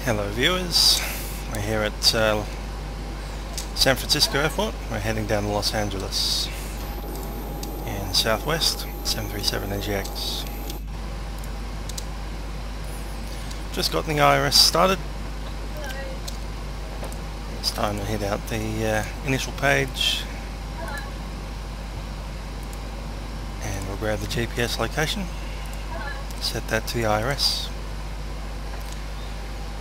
Hello viewers, we're here at San Francisco Airport. We're heading down to Los Angeles in Southwest 737 NGX. Just got the IRS started. It's time to head out the initial page and we'll grab the GPS location, set that to the IRS.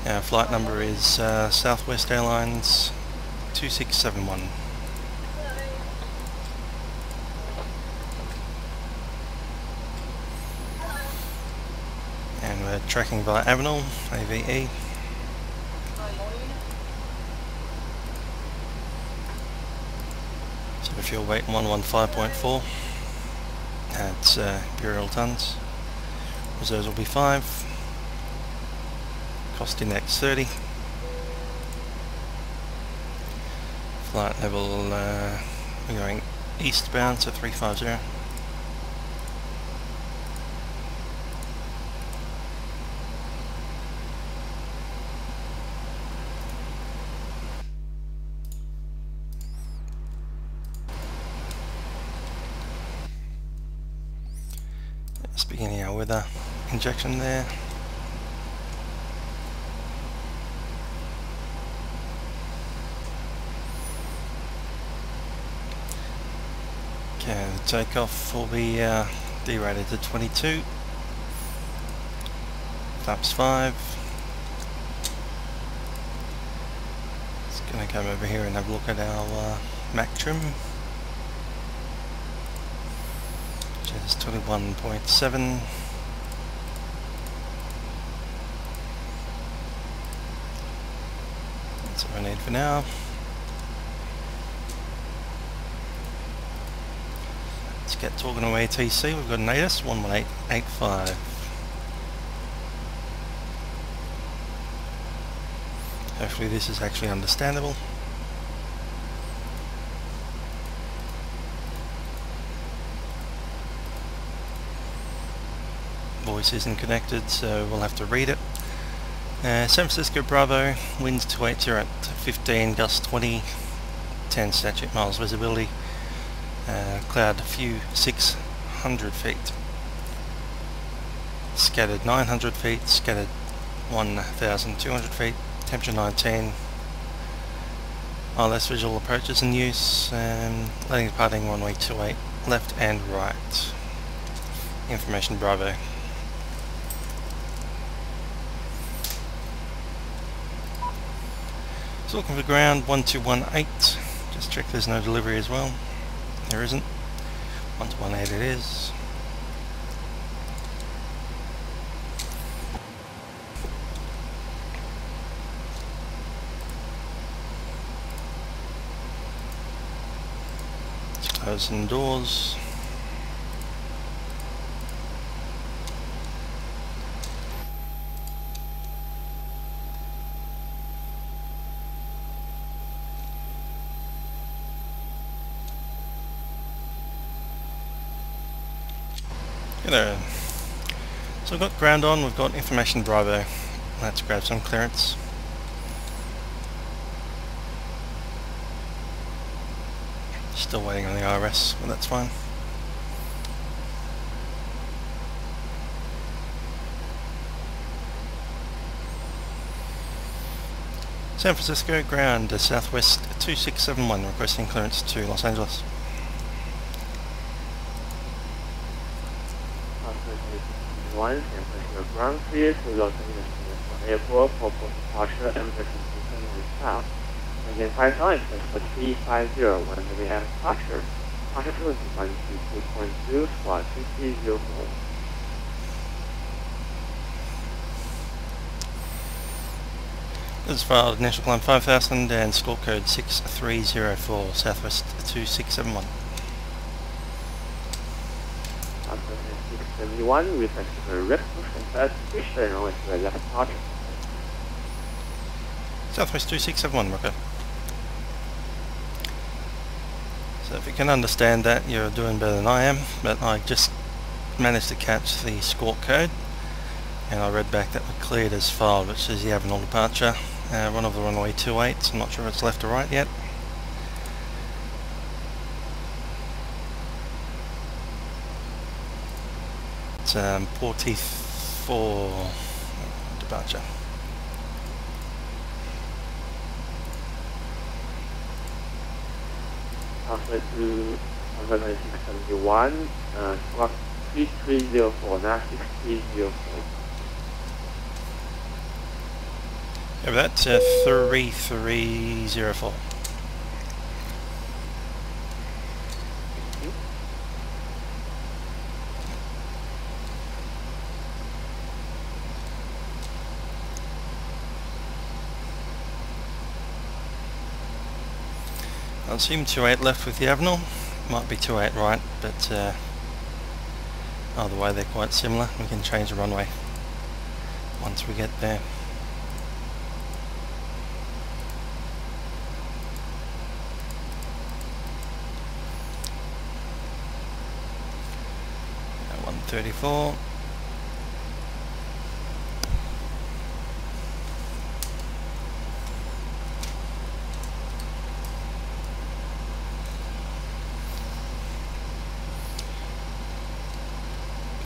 Our flight number is Southwest Airlines 2671. And we're tracking via Avenal, AVE. So the fuel weight 115.4. That's imperial tons. Reserves will be 5. Cost index 30. Flight level, we're going eastbound, so 350. Just beginning our weather injection there. Okay, the takeoff will be derated to 22. Flaps 5. Just going to come over here and have a look at our Mac trim, which is 21.7. That's what I need for now. Let's get talking away TC. We've got an ATIS 11885. Hopefully this is actually understandable. Voice isn't connected, so we'll have to read it. San Francisco Bravo, winds 280 at 15, gust 20, 10 statute miles visibility. Cloud a few 600 feet, scattered 900 feet, scattered 1,200 feet, temperature 19, ILS visual approaches in use, landing departing runway 28, left and right. Information Bravo. So looking for ground 1218, just check there's no delivery as well. There isn't. 1218 it is. Let's close some doors. There. So we've got ground on, we've got information Bravo. Let's grab some clearance. Still waiting on the IRS, but that's fine. San Francisco, ground to Southwest 2671, requesting clearance to Los Angeles. San Francisco ground clear to Los Angeles International Airport for departure and presentation with staff. Again, 5 times for 350 when we have departure. Departure to 122.2 flight 5004. This is filed initial climb 5000 and score code 6304, Southwest 2671. 671 with a direct push and station on the left departure. Southwest 2671, Rocker. So if you can understand that, you're doing better than I am, but I just managed to catch the score code. and I read back that we're cleared as filed, which says the Avenal departure. Run over the runway 28, so I'm not sure if it's left or right yet. It's Port Heath 4 departure. Halfway to 671, squawk 3304, now 6304. Over that, 3304. I assume 28 left with the Avenal. Might be 28 right, but either way they're quite similar. We can change the runway once we get there. At 134.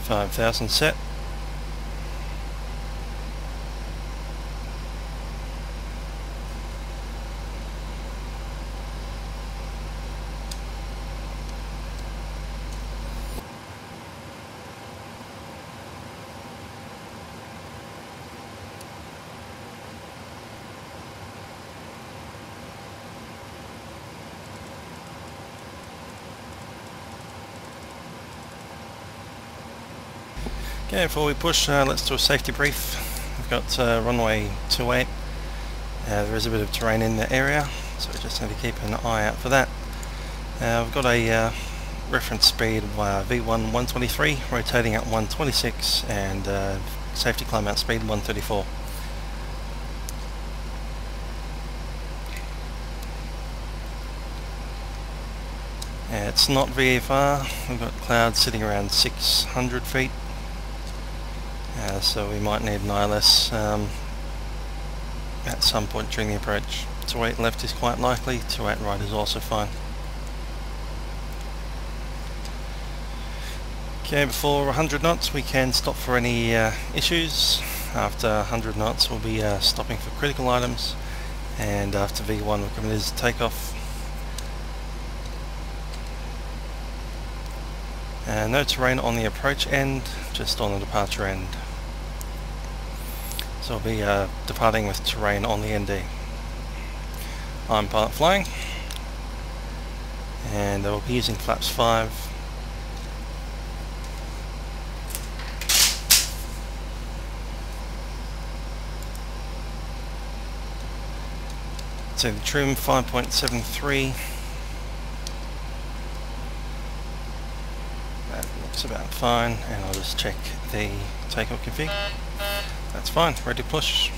$5,000 set. Okay, before we push, let's do a safety brief. We've got runway 28. There is a bit of terrain in the area, so we just need to keep an eye out for that. We've got a reference speed of V1 123, rotating at 126, and safety climb out speed 134. It's not VFR. We've got clouds sitting around 600 feet. So we might need an ILS at some point during the approach. 28 left is quite likely, 28 right is also fine. Okay, before 100 knots we can stop for any issues. After 100 knots we'll be stopping for critical items, and after V1 we're committed to takeoff. No terrain on the approach end, just on the departure end. So we'll be departing with terrain on the ND. I'm pilot flying, and we'll be using flaps 5. So the trim 5.73. That looks about fine, and I'll just check the takeoff config. That's fine, ready to push.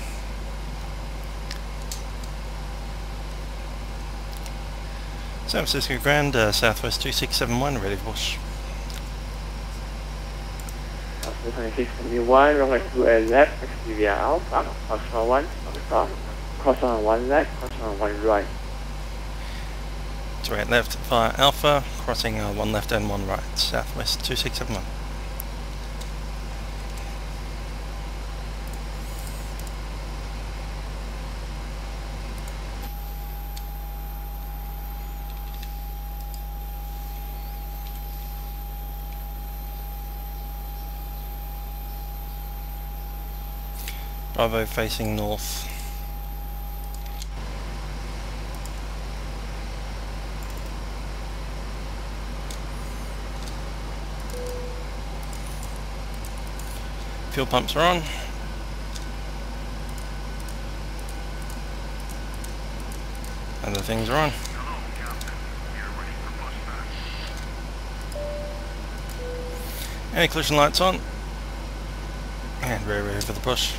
San Francisco Grand, Southwest 2671, ready to push. 2671, runway 28 left, exterior Alpha, cross 1, stop, cross on 1 left, cross on 1 right. 28 left via Alpha, crossing 1 left and 1 right, Southwest 2671. Bravo facing north. Fuel pumps are on. Other things are on. Anti-collision lights on. And we're ready for the push.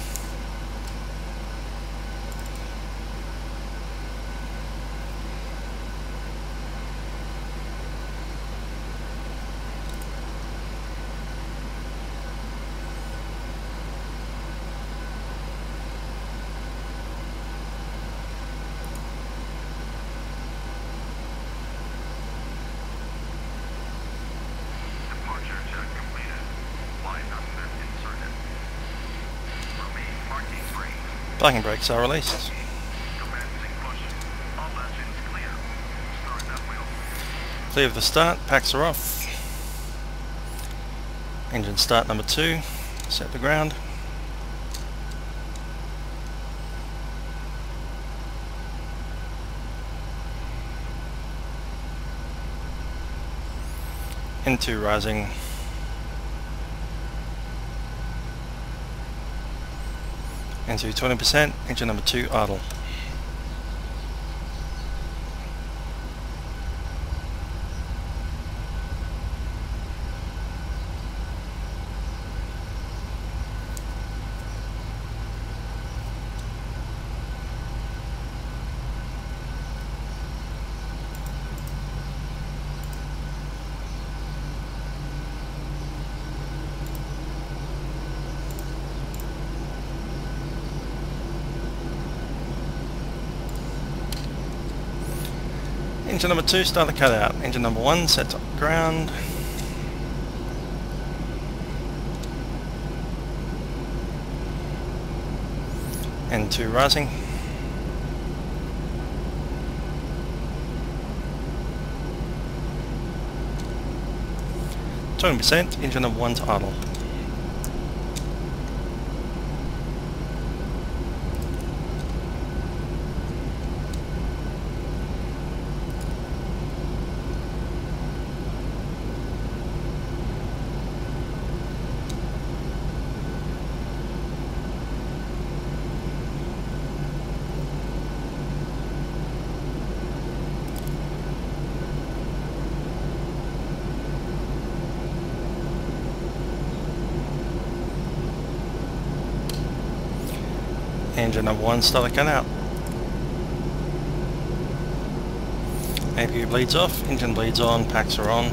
Parking brakes are released. Clear of the start, packs are off. Engine start number 2, set to ground. N2 rising. N2 20%, engine number 2 idle. Engine number 2 start the cutout. Engine number 1 set to ground. N2 rising. %, engine number 1 to idle. Engine number 1 start the cutout. APU bleeds off, engine bleeds on, packs are on.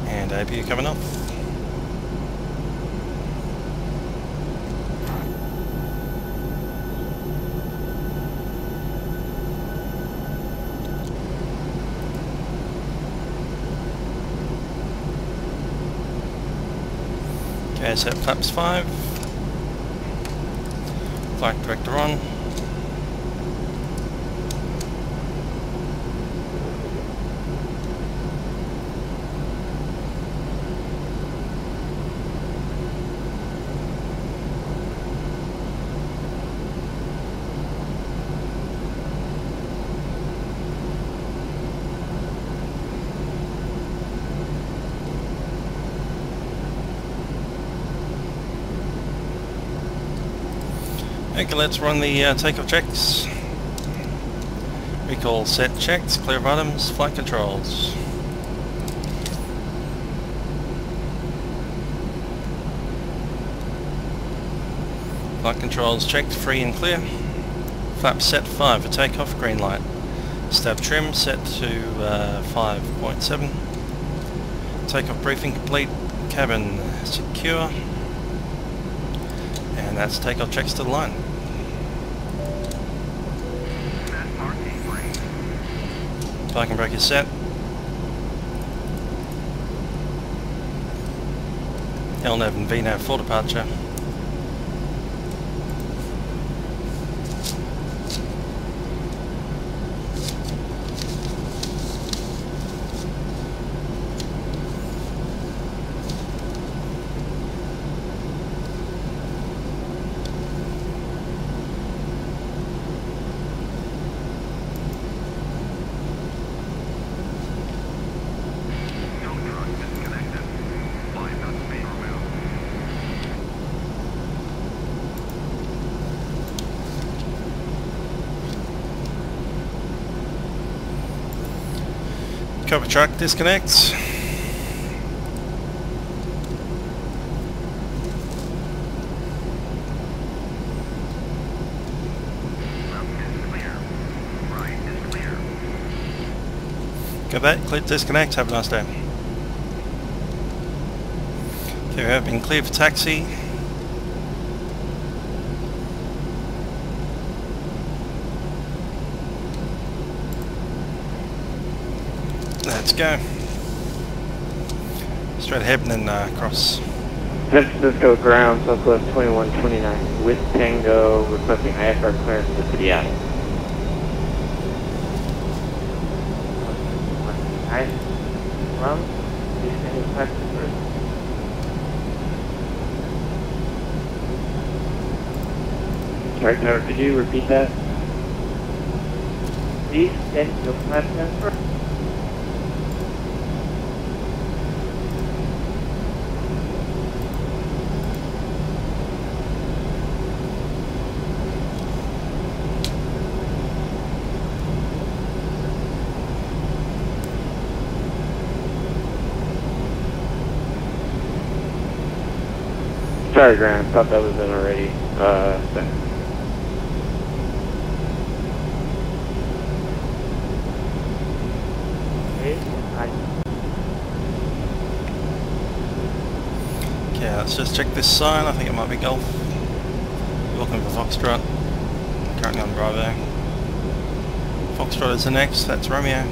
And APU coming off. KSFO flaps 5, flight director on, okay, let's run the takeoff checks. Recall set checks, clear of items, flight controls. Flight controls checked, free and clear. Flap set 5 for takeoff, green light. Stab trim set to 5.7. Takeoff briefing complete, cabin secure. And that's takeoff checks to the line. Parking brake is set. LNAV and VNAV for departure. Cover truck disconnects. Go back, click disconnect, have a nice day. Okay, we have been cleared for taxi. Let's go. Straight ahead and then cross. San Francisco ground, Southwest 2129 with Tango, requesting IFR clearance to CDS. Nice. From, please send your question first. Sorry, Tower, could you repeat that? Please send your question first. Sorry, Grant, thought that was in already. Okay, let's just check this sign. I think it might be Golf. Looking for Foxtrot. Currently on Bravo. Foxtrot is the next. That's Romeo.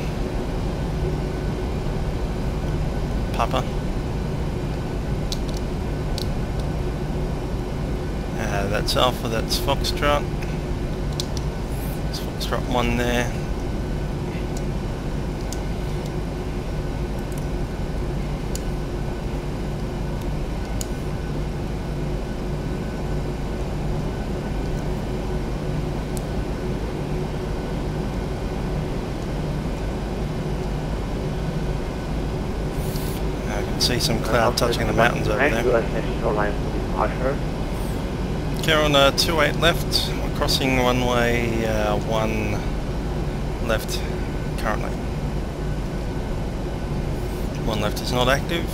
Papa. That's Alpha, that's Foxtrot. There's Foxtrot 1 there. I can see some cloud touching the mountains over there. Okay, on 28 left, we're crossing runway 1 left currently. 1 left is not active.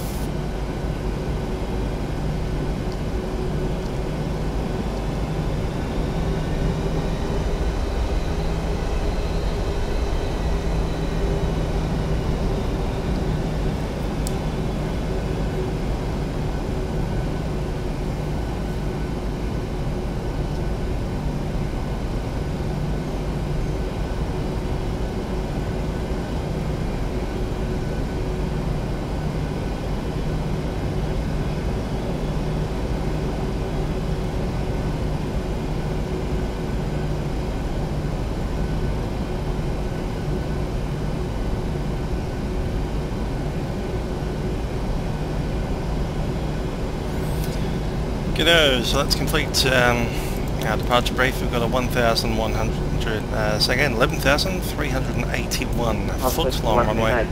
G'day, so let's complete our departure brief. We've got a 1,100, say again, 11,381 foot long runway.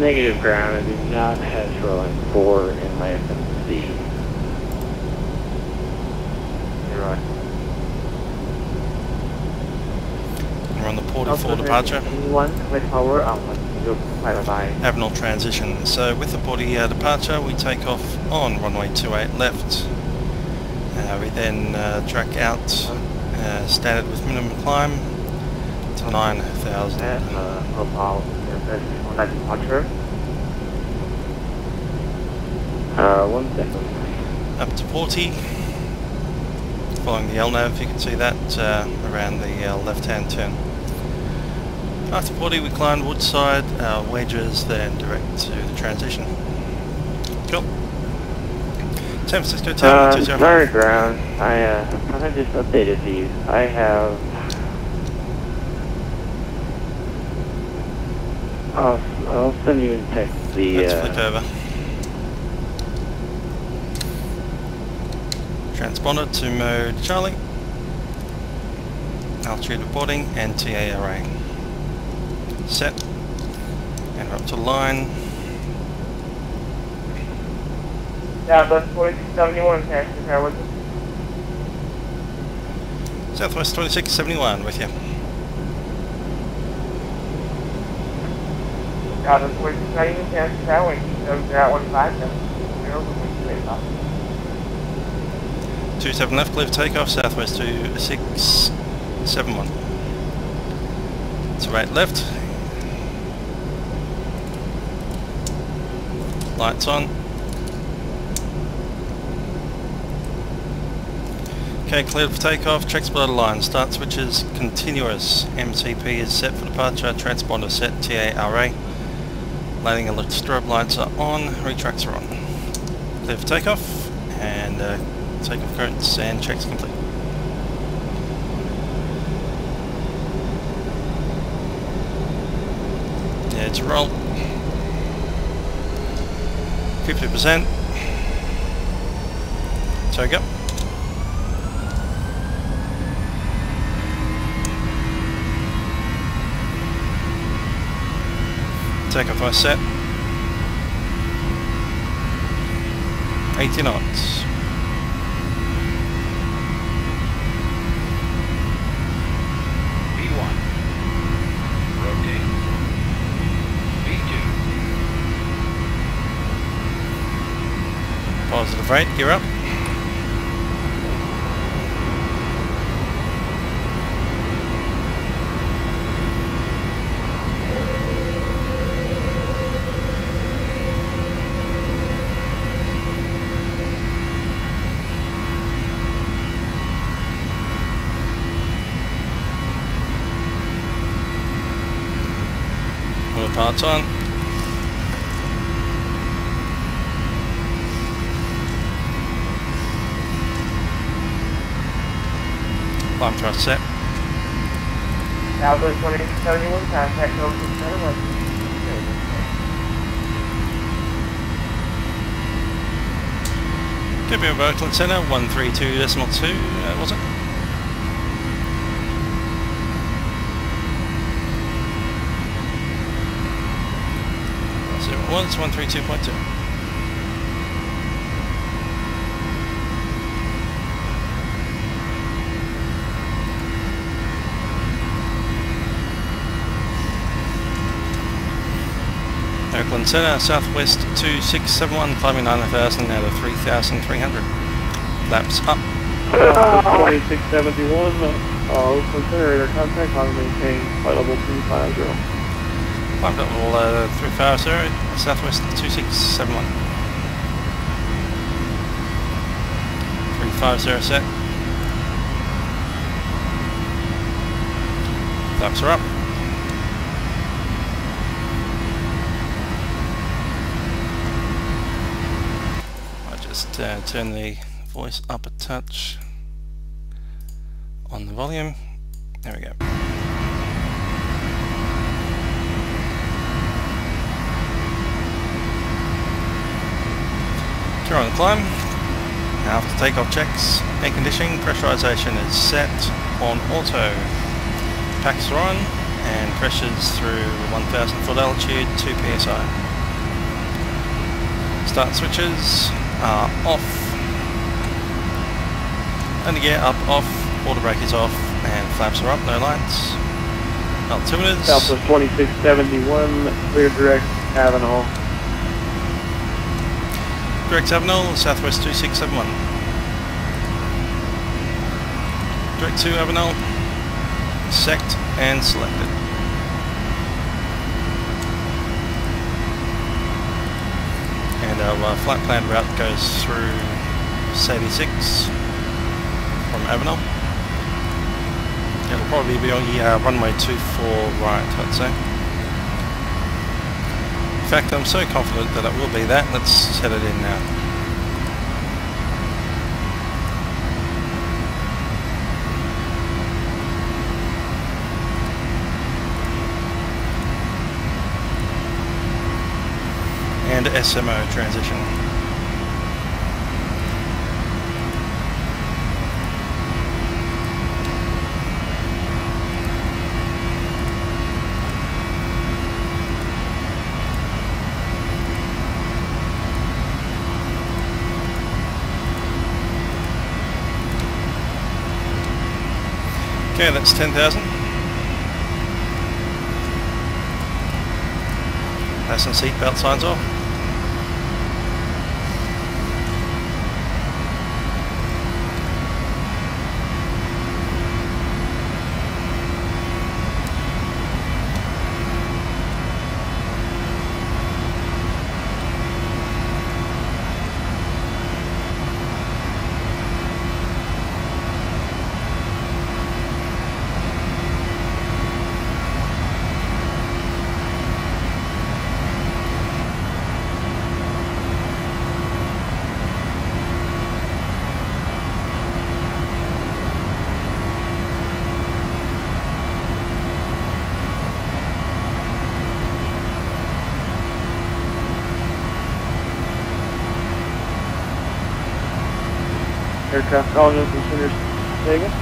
Negative ground, I do not have shoreline 4 in my FMC. You're right. We're on the port for departure. Avenal transition. So with the porty departure, we take off on runway 28 left. We then track out standard with minimum climb to 9,000. Departure. 1 second. Up to porty. Following the LNAV, you can see that around the left-hand turn. After porty, we climb Woodside, wedges, then direct to the transition. Cool. San Francisco Tower 205. Sorry, ground. I thought I just updated these. I have. I'll send you a text. Let's flick over. Transponder to mode Charlie. Altitude of boarding and TA array. Set. And we're up to line. Southwest 4671, Southwest 2671 with you. Southwest 4671, 27 left, clear for takeoff, Southwest 2671. So right left. Lights on. Okay, cleared for takeoff, checks below the line, start switches continuous, MCP is set for departure, transponder set, TA RA. Landing alert strobe lights are on, retracts are on. Clear for takeoff, and takeoff codes and checks complete. Yeah, it's a roll. 50%. So go. Takeoff I set. 80 knots. V1. Rotate. V2. Positive rate, gear up. All the parts on. Climb thrust set. Southwest 2671, contact 0671. Could be a vertical center, 132.2, was it? So it was 132.2. Oakland Center, southwest 2671, climbing 9,000 out of 3,300. Laps up. 2671, Oakland Center, your contact, I'll maintain flight level 350. Climb level 350, southwest 2671. 350 set. Laps are up. Turn the voice up a touch on the volume. There we go. Turn on the climb. Now after takeoff checks, air conditioning, pressurization is set on auto. Packs are on and pressures through 1,000 foot altitude, 2 psi. Start switches are off, landing gear up, off, water brake is off, and flaps are up, no lights. Altimeters. Southwest 2671, clear direct Avenal. Direct Avenal, southwest 2671. Direct to Avenal, sect and selected. And our flight plan route goes through S86 from Avenal. It'll probably be on runway 24 right, I'd say. In fact, I'm so confident that it will be that. Let's set it in now. And SMO transition. Okay, that's 10,000. Fasten seatbelt signs off. Aircraft calling up Center Vegas.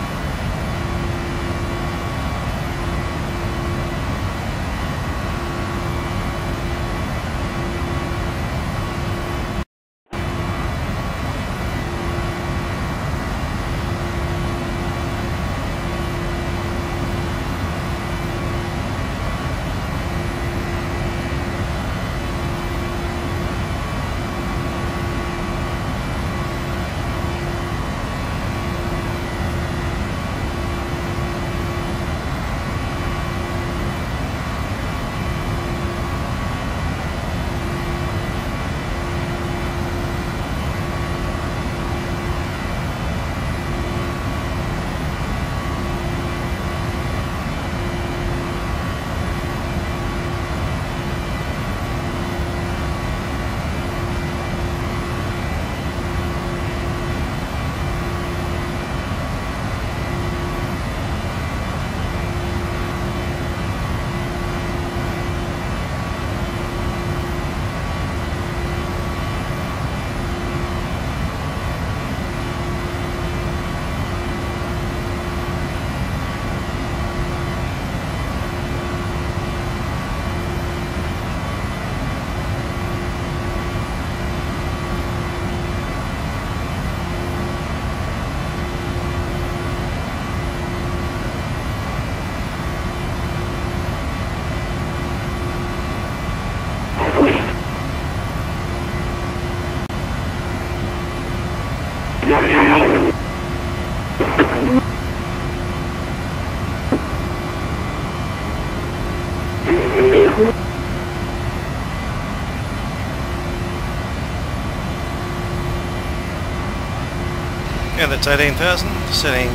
Yeah, that's 18,000, setting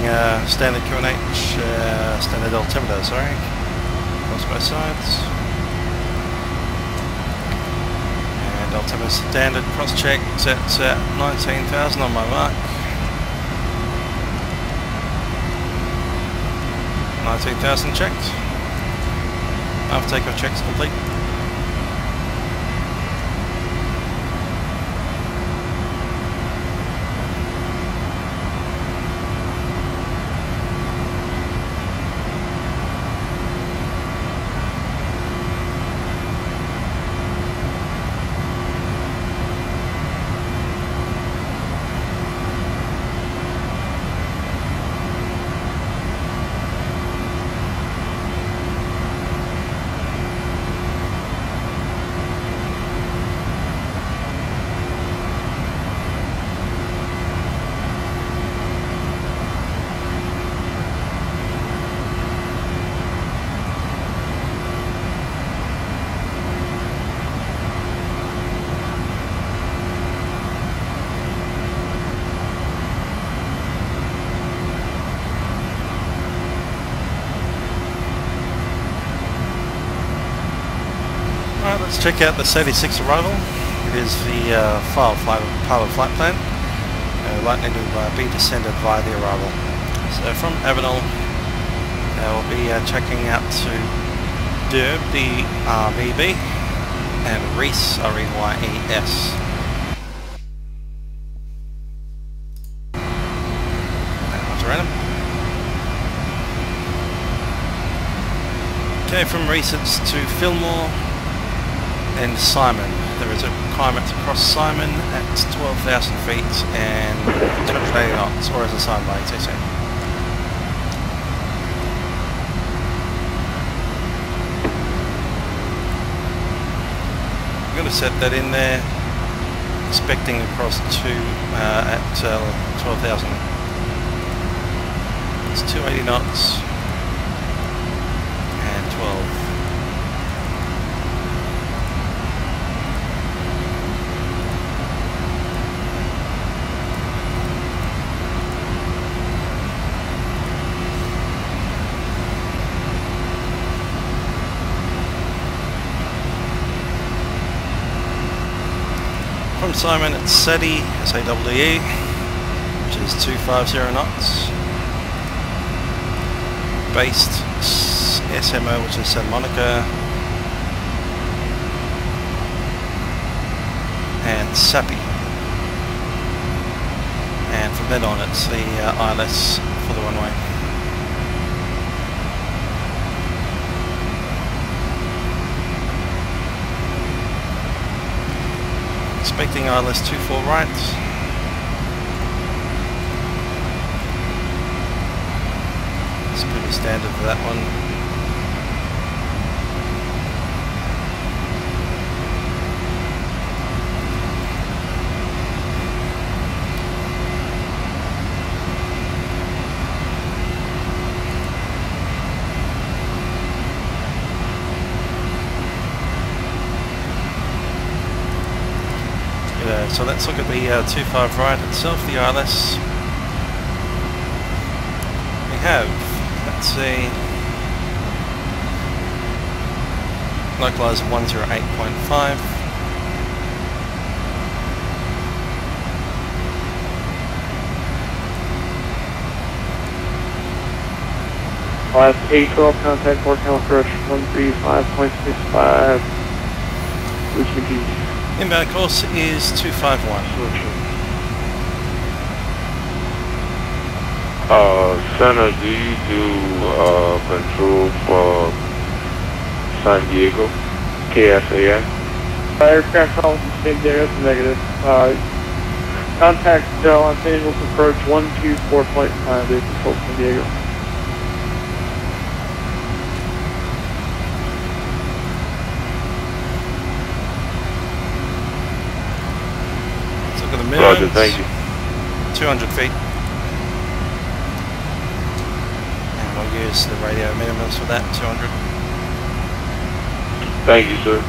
standard QNH, standard altimeter, sorry, across both sides. And altimeter standard cross-check sets at 19,000 on my mark. 19,000 checked. After takeoff checks complete. Alright, let's check out the 76 arrival. It is the pilot flight plan. Likely to be descended via the arrival. So from Avenel, we'll be checking out to Durb, the RVB, and Reese, R-E-Y-E-S. Okay, from Reese it's to Fillmore and Simon. There is a climate to cross Simon at 12,000 feet and 280 knots, or as assigned by ATC. I'm going to set that in there, expecting across to at 12,000. It's 280 knots and 12. From Simon it's SADE, S-A-W-E, which is 250 knots. Based SMO, which is Santa Monica. And SAPI. And and from then on it's the ILS for the runway. Expecting ILS 24 right. It's pretty standard for that one. So let's look at the 25 right itself, the ILS. We have, let's see, localizer 108.5. Last 812, contact 4 approach 135.65. UTP. Inbound course is 251. Center, do you do control for San Diego, KSAN? Aircraft calling from San Diego, that's negative. Contact Los Angeles approach 124.5, they control San Diego. Look at the Roger, minimums. thank you. 200 feet. And we'll use the radio minimums for that, 200. Thank you, sir.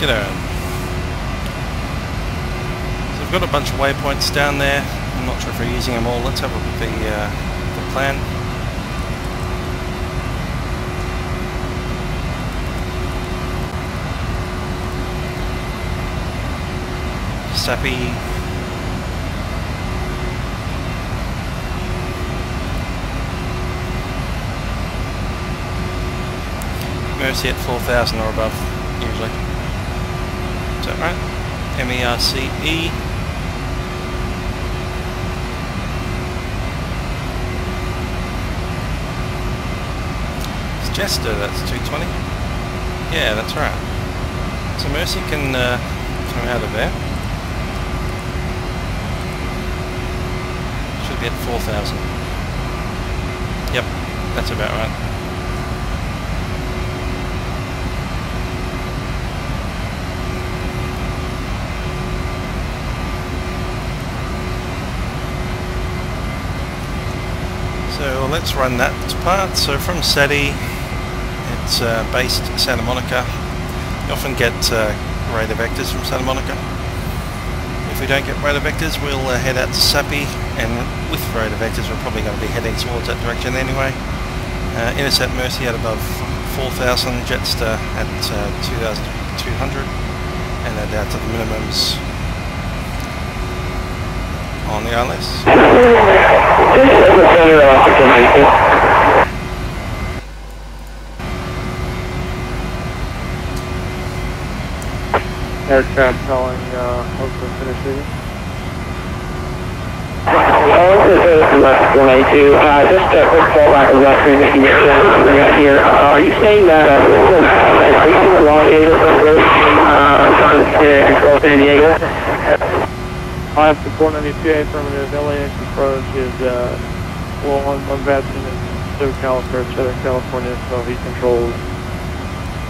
Get on. So we've got a bunch of waypoints down there. I'm not sure if we're using them all. Let's have a look at the plan. Sappy. Mercy at 4,000 or above, usually. Is that right? MERCE. It's Jester, that's 220. Yeah, that's right. So Mercy can come out of there. Should be at 4,000. Yep, that's about right. So let's run that part. So from SETI, it's based Santa Monica. You often get radar vectors from Santa Monica. If we don't get radar vectors, we'll head out to Sappy, and with radar vectors we're probably going to be heading towards that direction anyway. Intercept Mercy at above 4,000, Jetster at 2,200, and then down to the minimums on the ILS. Aircraft calling Oakland Tennessee. Just a quick fallback of that investigation we got here. Are you saying that increasing the long data from control San Diego? ILS 492 affirmative. LAX approach is well on Vatsim in Southern California, so he controls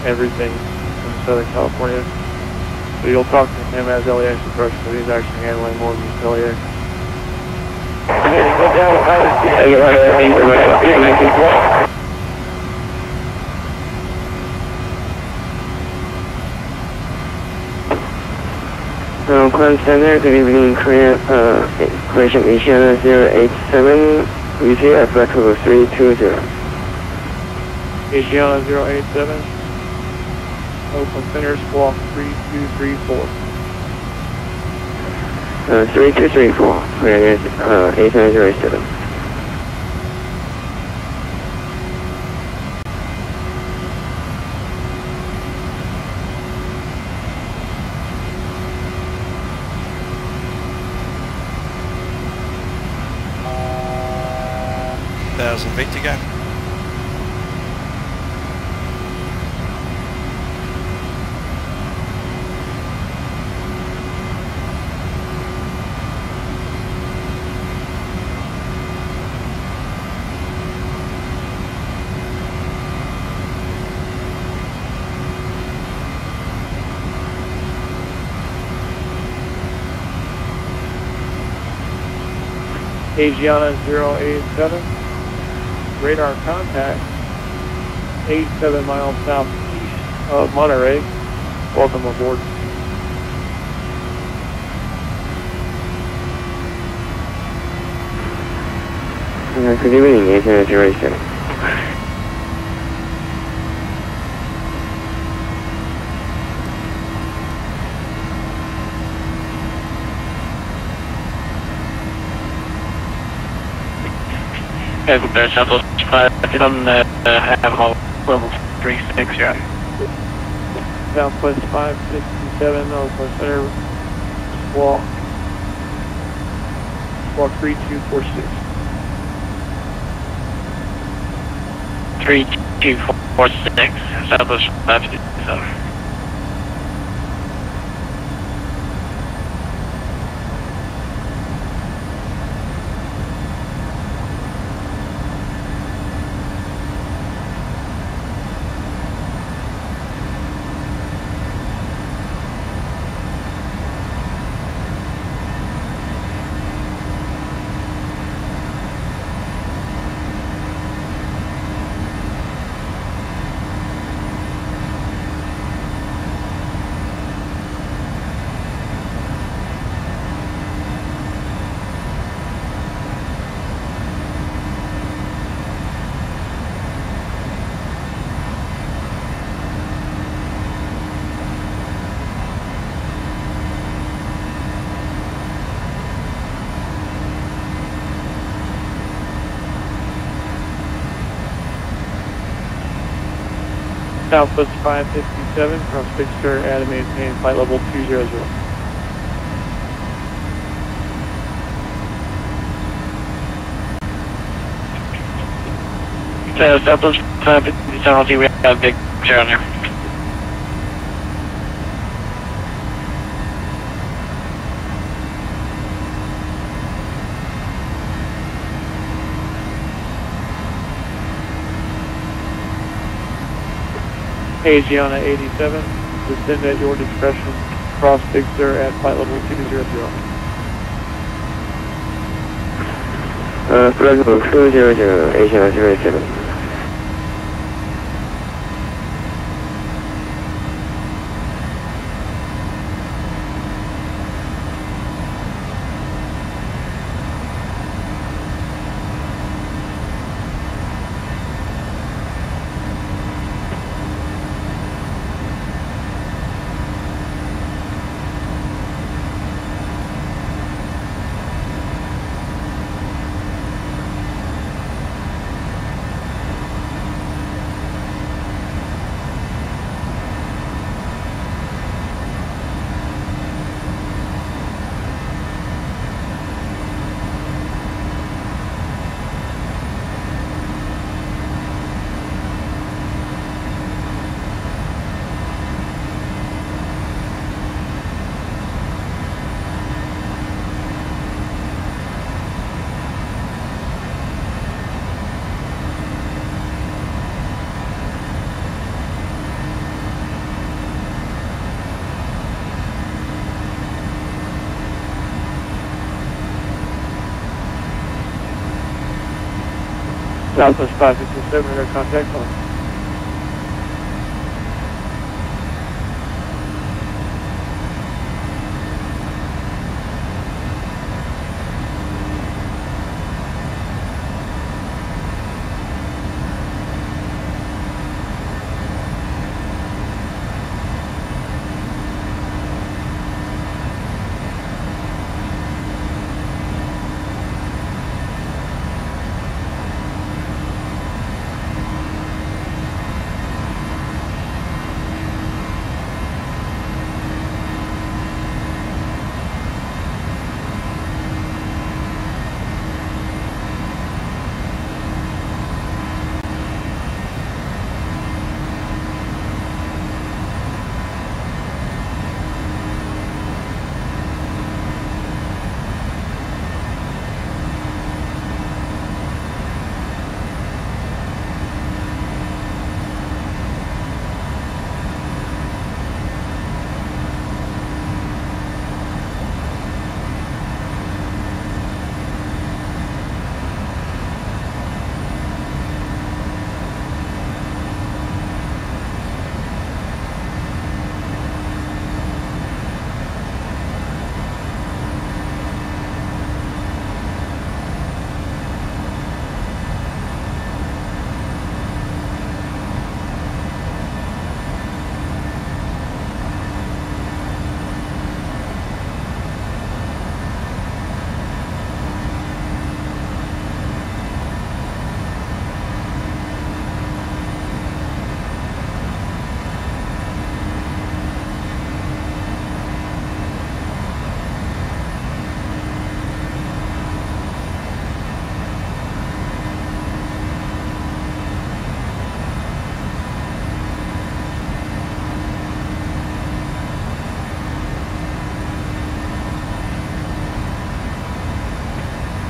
everything in Southern California. So you'll talk to him as LAX approach, but he's actually handling more than just LAX. Clan Center, good evening, Korea, Croatian Asiana 087, receive at flexible 320. Asiana 087. Oakland Center, squawk 3234. 3234, where is 8907. Feet to go. Asiana 087, radar contact, 87 miles southeast of Monterey. Welcome aboard. Good evening, Asiana 087. Southwest 5 on Admiral level 36, yeah. Southwest 567, Oakland Center, squawk 3246. 3246, Southwest 567. Southwest 557 from Spitzer at and maintain flight level 200. Southwest 557, we have a big picture on there. Asiana 87, descend at your discretion, cross Big Sur at flight level 200. Flight level 200, Asiana 087. Southwest 557, radar contact on.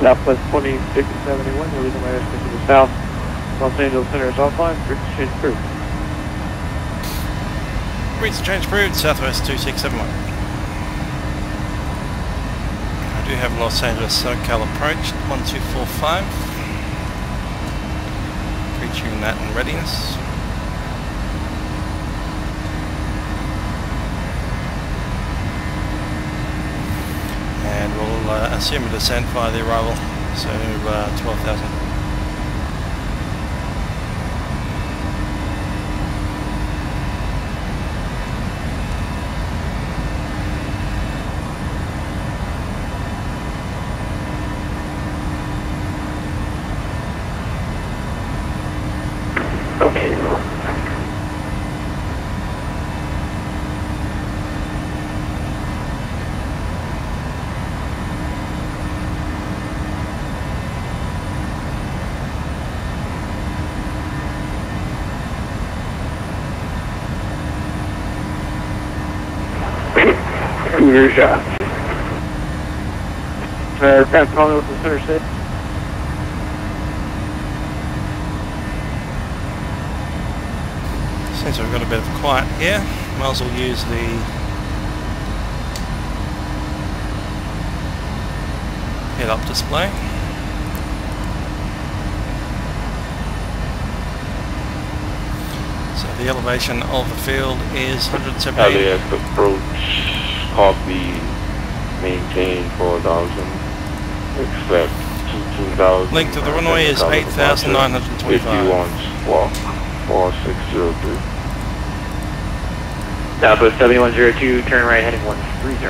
Southwest 2671, you're leaving my airspace to the south. Los Angeles Center is offline, change approved. Reach change approved, Southwest 2671. I do have Los Angeles SoCal approached, 1245. Pre-tune that in readiness. And we'll assume a descent via the arrival, so 12,000. Okay. Your shot. Aircraft calling over the center state. Since we've got a bit of quiet here, might as well use the head-up display. So the elevation of the field is 178. LAX approach, copy, maintain 4,000, expect 2,000. Length of the runway is 8,925. If you want walk, 4603. Southwest 7102, turn right heading 130.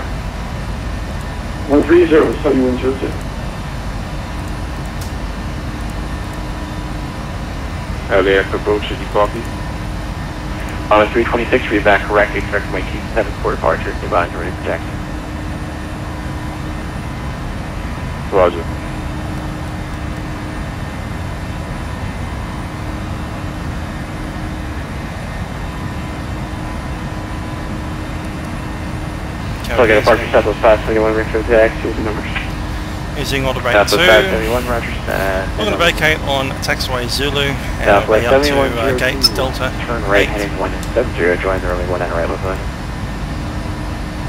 130, 7102. LAX approach, should you copy? On 326, read back correctly, expect my T7 for departure, advise ready to protect. Roger. So I get a departure Southwest 571, reach for the taxi, here's the numbers. Using auto brake 2. Southwest 571, roger. We're going to vacate on taxiway Zulu and Southwest be up 7102, to gates Delta. turn right heading 170, join the runway 19 right localizer.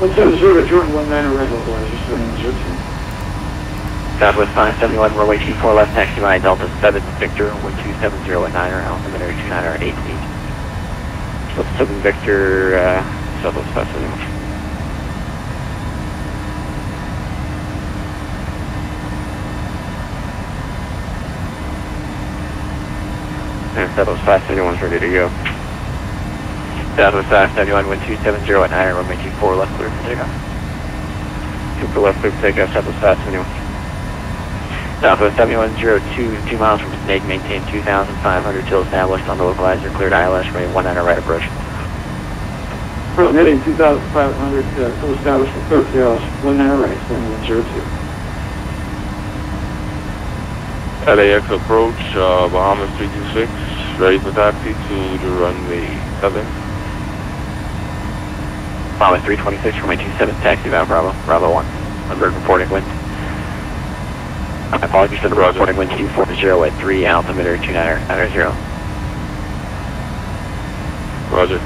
170, join 19 right localizer, 7102. Southwest 571, runway 24 left, taxi by Delta 7, Victor, 1270 at 9er, altimeter 29er 88. Delta 7 Victor, Southwest 571. And Southwest 571 is ready to go. Southwest 571, 1270 at 9er, runway 24 left, clear for takeoff. 24 left, clear for takeoff, Southwest 571. Southwest 7102, 2 miles from Snake, maintain 2,500 till established on the localizer, cleared ILS, runway 19 right approach. Heading 2,500, till established for 30 hours, 19 right, 7102. LAX approach, Bahamas 326, ready for taxi to the runway 7. Bahamas 326, runway 27, taxi bound Bravo, Bravo 1. Unbird reporting wind. My apologies for the reporting wind 240 at 3, altimeter 29er 0. Roger.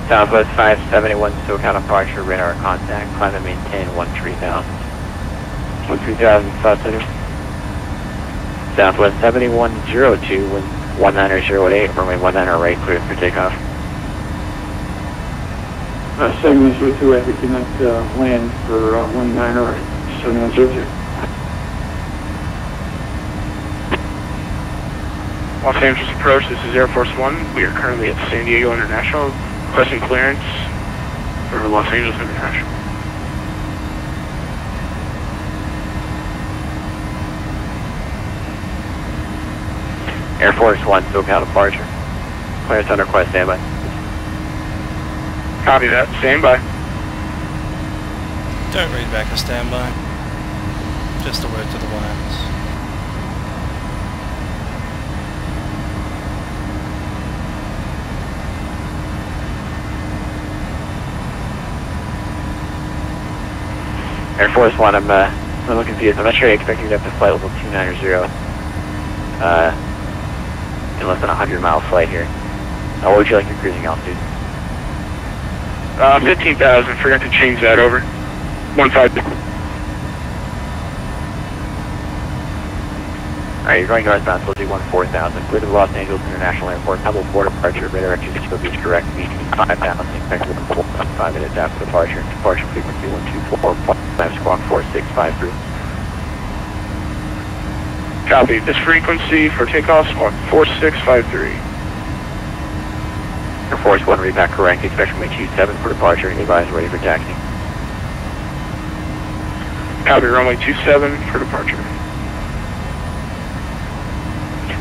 Southwest 571, SoCal departure, radar contact, climb and maintain 13,000. 13,000, 571. Southwest 7102, wind 19008, runway 19 right, cleared for takeoff. 7102, I think you meant land for 19 right, 7102. Los Angeles approach, this is Air Force One. We are currently at San Diego International, requesting clearance for Los Angeles International. Air Force One, SoCal departure. Clearance on request, standby. Copy that, stand by. Don't read back a standby. Just a word to the wires. Air Force One, I'm a little confused. I'm not sure you're expecting to get up to flight level 290, in less than a 100-mile flight here. What would you like your cruising altitude? 15,000, forgot to change that over. 15. Alright, you're going northbound, so we'll do 14,000. Clear to Los Angeles International Airport. Double board departure, radar at 260 beach correct, beach 5,000. Expected 5 minutes after departure. Departure frequency 124, squawk 4653. Copy, this frequency for takeoff, squawk 4653. Air Force One, read back correct. Expect runway 27 for departure. Advise ready for taxi. Copy, runway 27 for departure.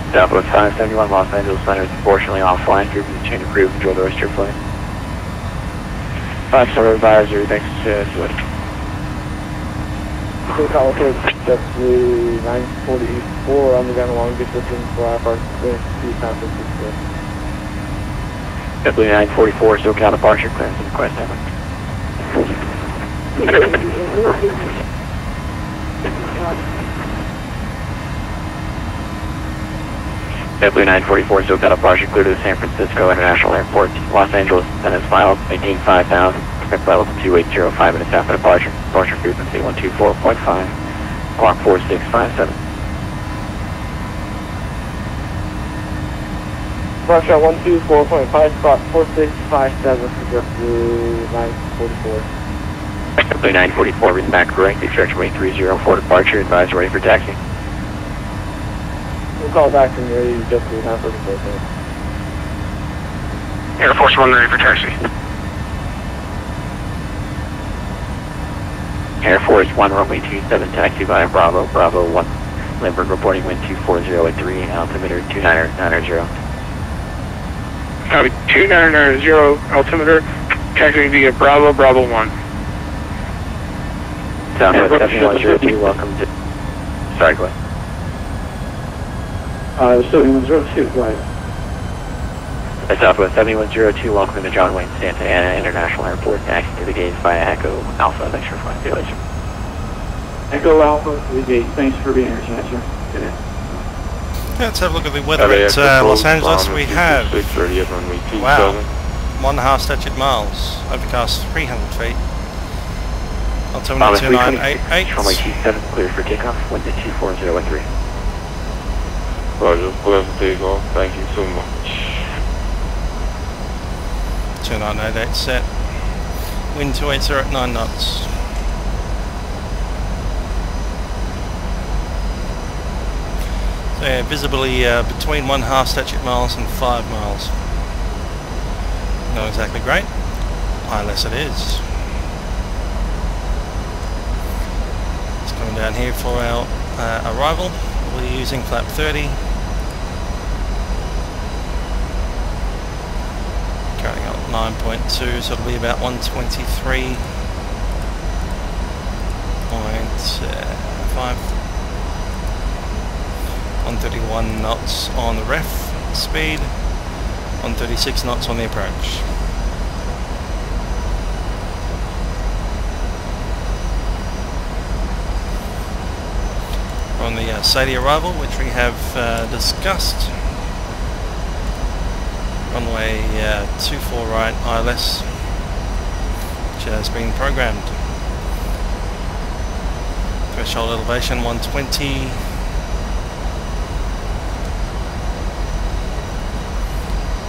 Southwest 571, Los Angeles Center is unfortunately offline. Group and chain of crew, enjoy the rest of your flight. 5-star advisory, thanks to it. SoCal definitely 944 on the ground along the distance for our to San Francisco. Definitely 944, SoCal departure, clearance and request, standby. Definitely 944, SoCal departure, clear to the San Francisco International Airport. Los Angeles, sentence filed, maintain 5,000. Expect flight level 2805 5 minutes after departure. Departure frequency 124.5, clock 4657. Russia 124.5, spot 4657, just to 944. Definitely 944, read back correct. Expect runway 30 for departure. Advise ready for taxi. We'll call back from ready just to 944. Air Force One ready for taxi. Air Force One, runway 27, taxi via Bravo, Bravo 1. Lindbergh reporting wind 240 at 3, altimeter 2990. Copy, 2990, altimeter, taxiing via Bravo, Bravo 1. Southwest 7102, welcome to... Sorry, go ahead. 7102, go ahead. Southwest 7102, welcome to John Wayne Santa Ana International Airport, taxi to the gate via Echo Alpha, thanks for flying. See you later. Echo Alpha to the gate. Thanks for being here tonight, sir. Good day. Let's have a look at the weather at Los Angeles. We have, wow, 1.5 statute miles, overcast 300 feet, altimeter 2988. Runway 27, clear for takeoff, wind at 24013. Roger, clear for takeoff, thank you so much. 2988 set, wind 280 at 9 knots. So yeah, visibly between 1.5 statute miles and 5 miles. Not exactly great, unless it is. It's coming down here for our arrival. We'll be using flap 30. Carrying up 9.2, so it'll be about 123.5. 131 knots on the ref speed, 136 knots on the approach. We're on the SADI arrival, which we have discussed. runway 24 right ILS, which has been programmed. Threshold elevation 120.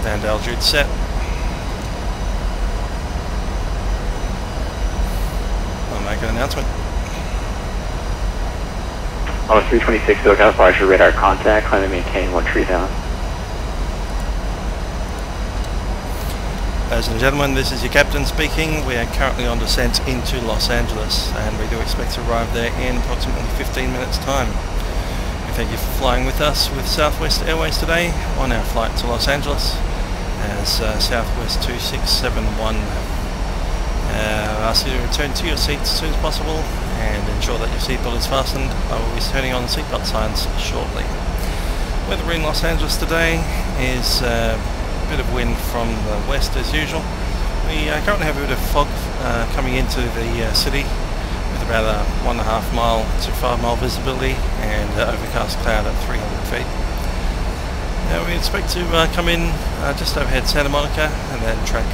Down to altitude set. I'll make an announcement. On a 326 SoCal departure, radar contact, climb and maintain 130,000. Ladies and gentlemen, this is your captain speaking. We are currently on descent into Los Angeles, and we do expect to arrive there in approximately 15 minutes time. We thank you for flying with us with Southwest Airways today on our flight to Los Angeles as Southwest 2671. I ask you to return to your seats as soon as possible and ensure that your seatbelt is fastened. I will be turning on the seatbelt signs shortly. Weather in Los Angeles today is a bit of wind from the west as usual. We currently have a bit of fog coming into the city with about a 1.5 mile to 5 mile visibility and overcast cloud at 300 feet. Now we expect to come in just overhead Santa Monica and then track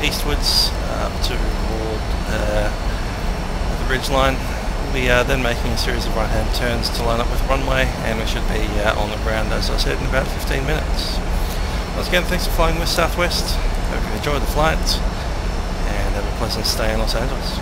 eastwards up toward the ridge line. We'll be then making a series of right-hand turns to line up with runway, and we should be on the ground, as I said, in about 15 minutes. Once again, thanks for flying with Southwest. Hope you enjoyed the flight and have a pleasant stay in Los Angeles.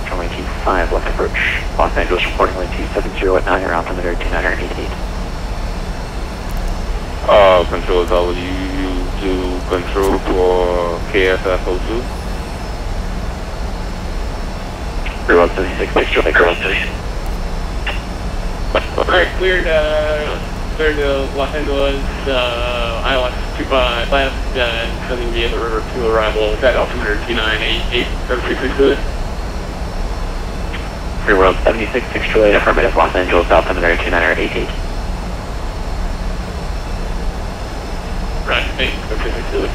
Runway 25, left approach. Los Angeles reporting wind 270 at 9, altimeter 2988. Control W, you do control for KSFO 2. 3176, picture, make 3176. Alright, cleared to Los Angeles, ILS 25, last, sending via the river to arrival at altimeter 2988, 7662. Free World 76, 628, affirmative, Los Angeles, altimeter 2988. Right, thanks, 7662.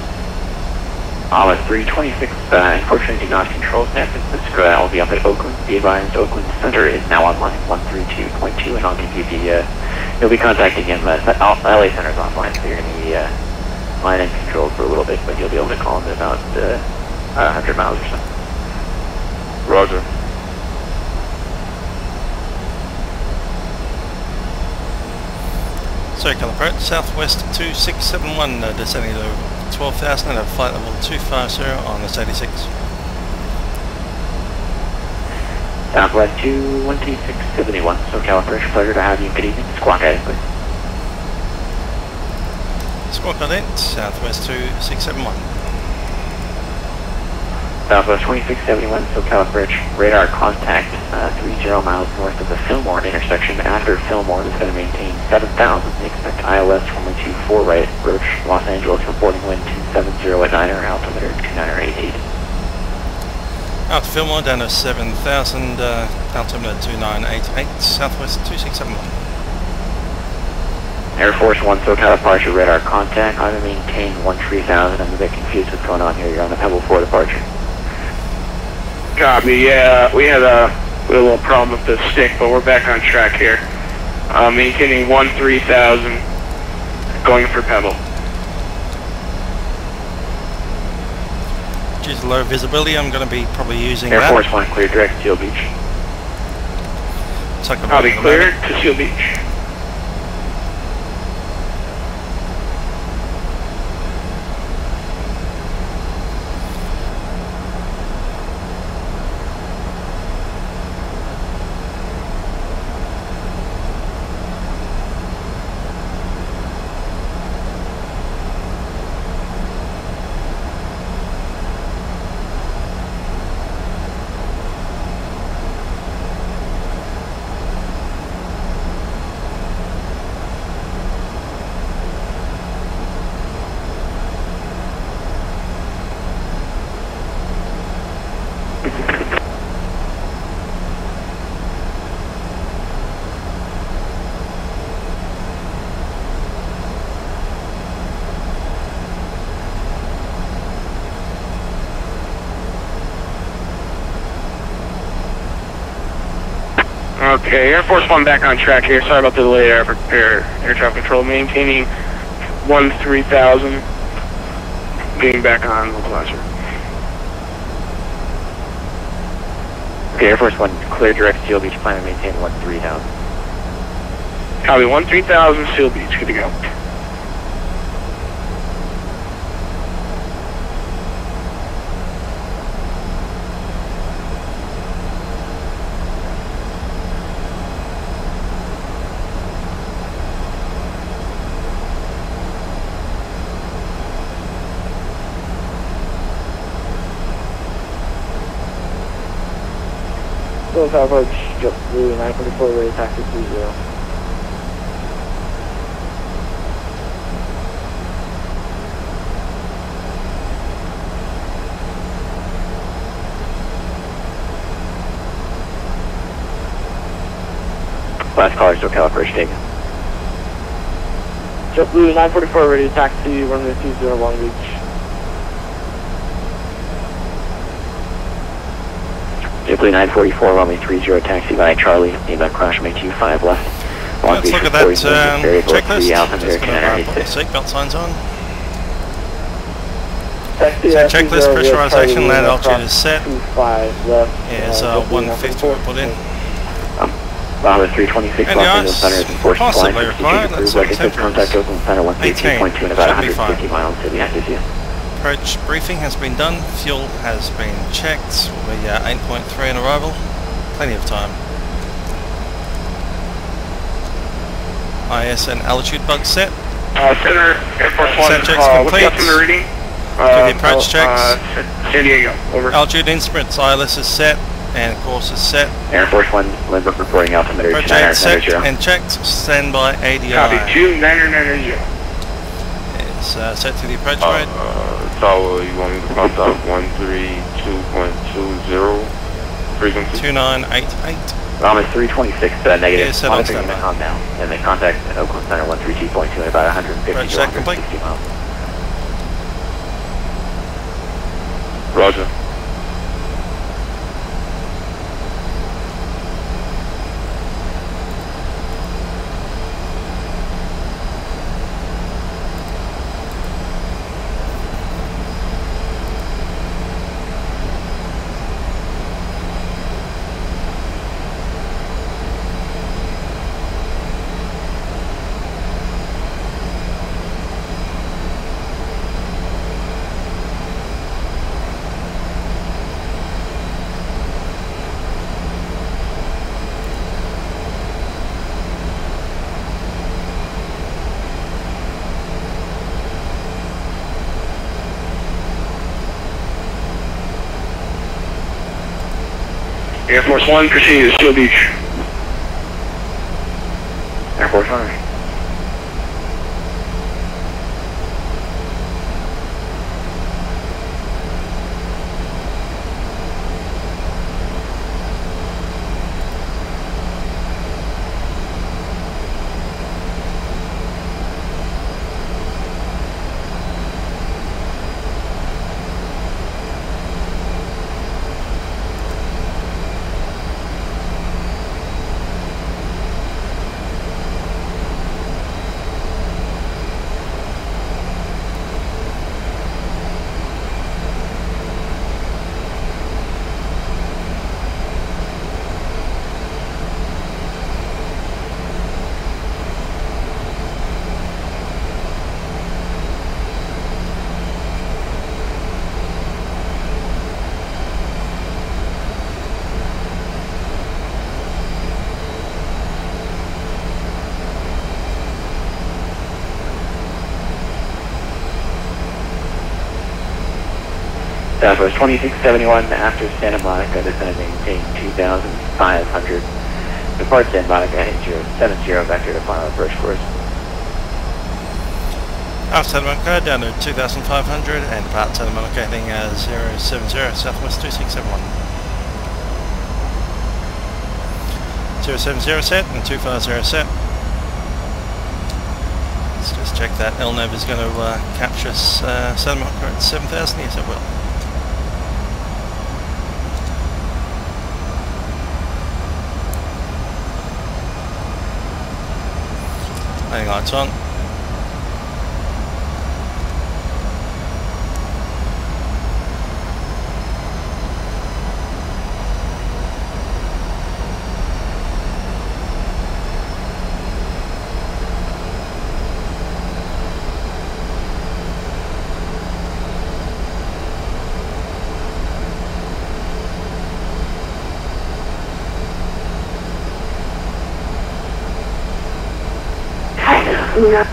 Alright, 326, unfortunately do not control San Francisco. I'll be up at Oakland. Be advised, Oakland Center is now online, 132.2, and I'll give you the, you'll be contacting him, LA Center's offline, so you're going to be, line and controlled for a little bit, but you'll be able to call him in about, 100 miles or so. Roger. SoCal approach, Southwest 2671, descending to 12,000 at flight level 250 on this 86. Southwest 21671, SoCal approach, pleasure to have you. Good evening. Squawk guidance, please. Squawk ident, Southwest 2671. Southwest 2671, SoCal approach, radar contact, 30 miles north of the Fillmore intersection. After Fillmore, is going to maintain 7,000. We expect ILS runway 24 right approach, Los Angeles reporting wind 270 at 9er, altimeter 2988. Out to Fillmore, down to 7,000, altimeter 2988, Southwest 2671. Air Force 1, SoCal departure, radar contact, I'm going to maintain 13,000. I'm a bit confused what's going on here. You're on the Pebble 4 departure. Copy, yeah, we had a little problem with the stick, but we're back on track here. Maintaining 13,000, going for Pebble. Due to low visibility, I'm going to be probably using Air that. Force 1, clear direct to Seal Beach. Copy, clear to Seal Beach. Okay, Air Force One back on track here. Sorry about the delay, air traffic control. Maintaining 13,000. Getting back on localizer. Okay, Air Force One, clear direct Seal Beach, plan to maintain 13,000. Copy, 13,000 Seal Beach, good to go. South approach, JetBlue 944, ready taxi 30. Last caller, SoCal approach taken. JetBlue 944, ready taxi 1020 Long Beach. JetBlue 944, runway 30, taxi by Charlie, inbound crash, make 25 left. Long Let's Beach look at that checklist. checklist. Just going to put the seatbelt signs on. Taxi, So checklist, pressurization, land altitude is set. 25 left. Is 150 we put in. Bahamas 326, And the Los Angeles ice, Center is enforced possibly compliance. required. Let's see what Registered temperature contact is. Oakland Center 132.2 and about Should be 150 fine. miles to the active view. Approach briefing has been done. Fuel has been checked. We are 8.3 on arrival. Plenty of time. IS and altitude bug set. Center, Air Force One, Set checks what's complete. the altimeter reading? Do the approach checks. San Diego, over. Altitude instruments, ILS is set and course is set. Air Force One, Lindbergh reporting altimeter Approach 8 set and checked. Standby ADI. Copy, 2990. It's set to the approach rate. Tower, you want me to cross out 132.20 frequency? 2988. Bahamas 326, negative. Yeah, set on Monitoring standby. unit calm down. And then contact at Oakland Center 132.2 and about 150 Approach to check complete. 160 miles. Roger. Air Force One, proceed to Seal Beach. Air Force One. Southwest 2671 after Santa Monica, descend and maintain 2,500. Depart Santa Monica, heading 070, vector to final approach course. After Santa Monica, down to 2,500 and depart Santa Monica heading 070, Southwest 2671. 070 set and 250 set. Let's just check that LNAV is going to capture Santa Monica at 7,000. Yes, it will. warning lights on. Yeah.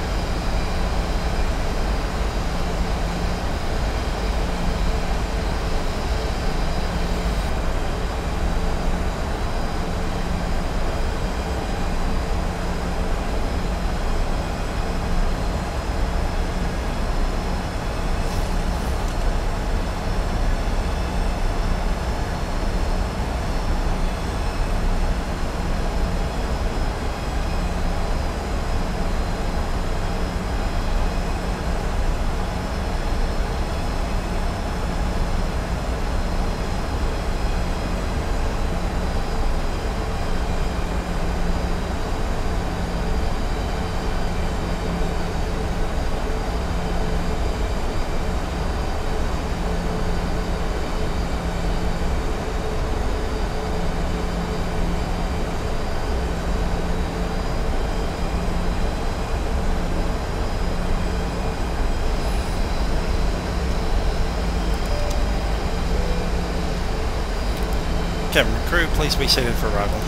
Cabin crew, please be seated for arrival.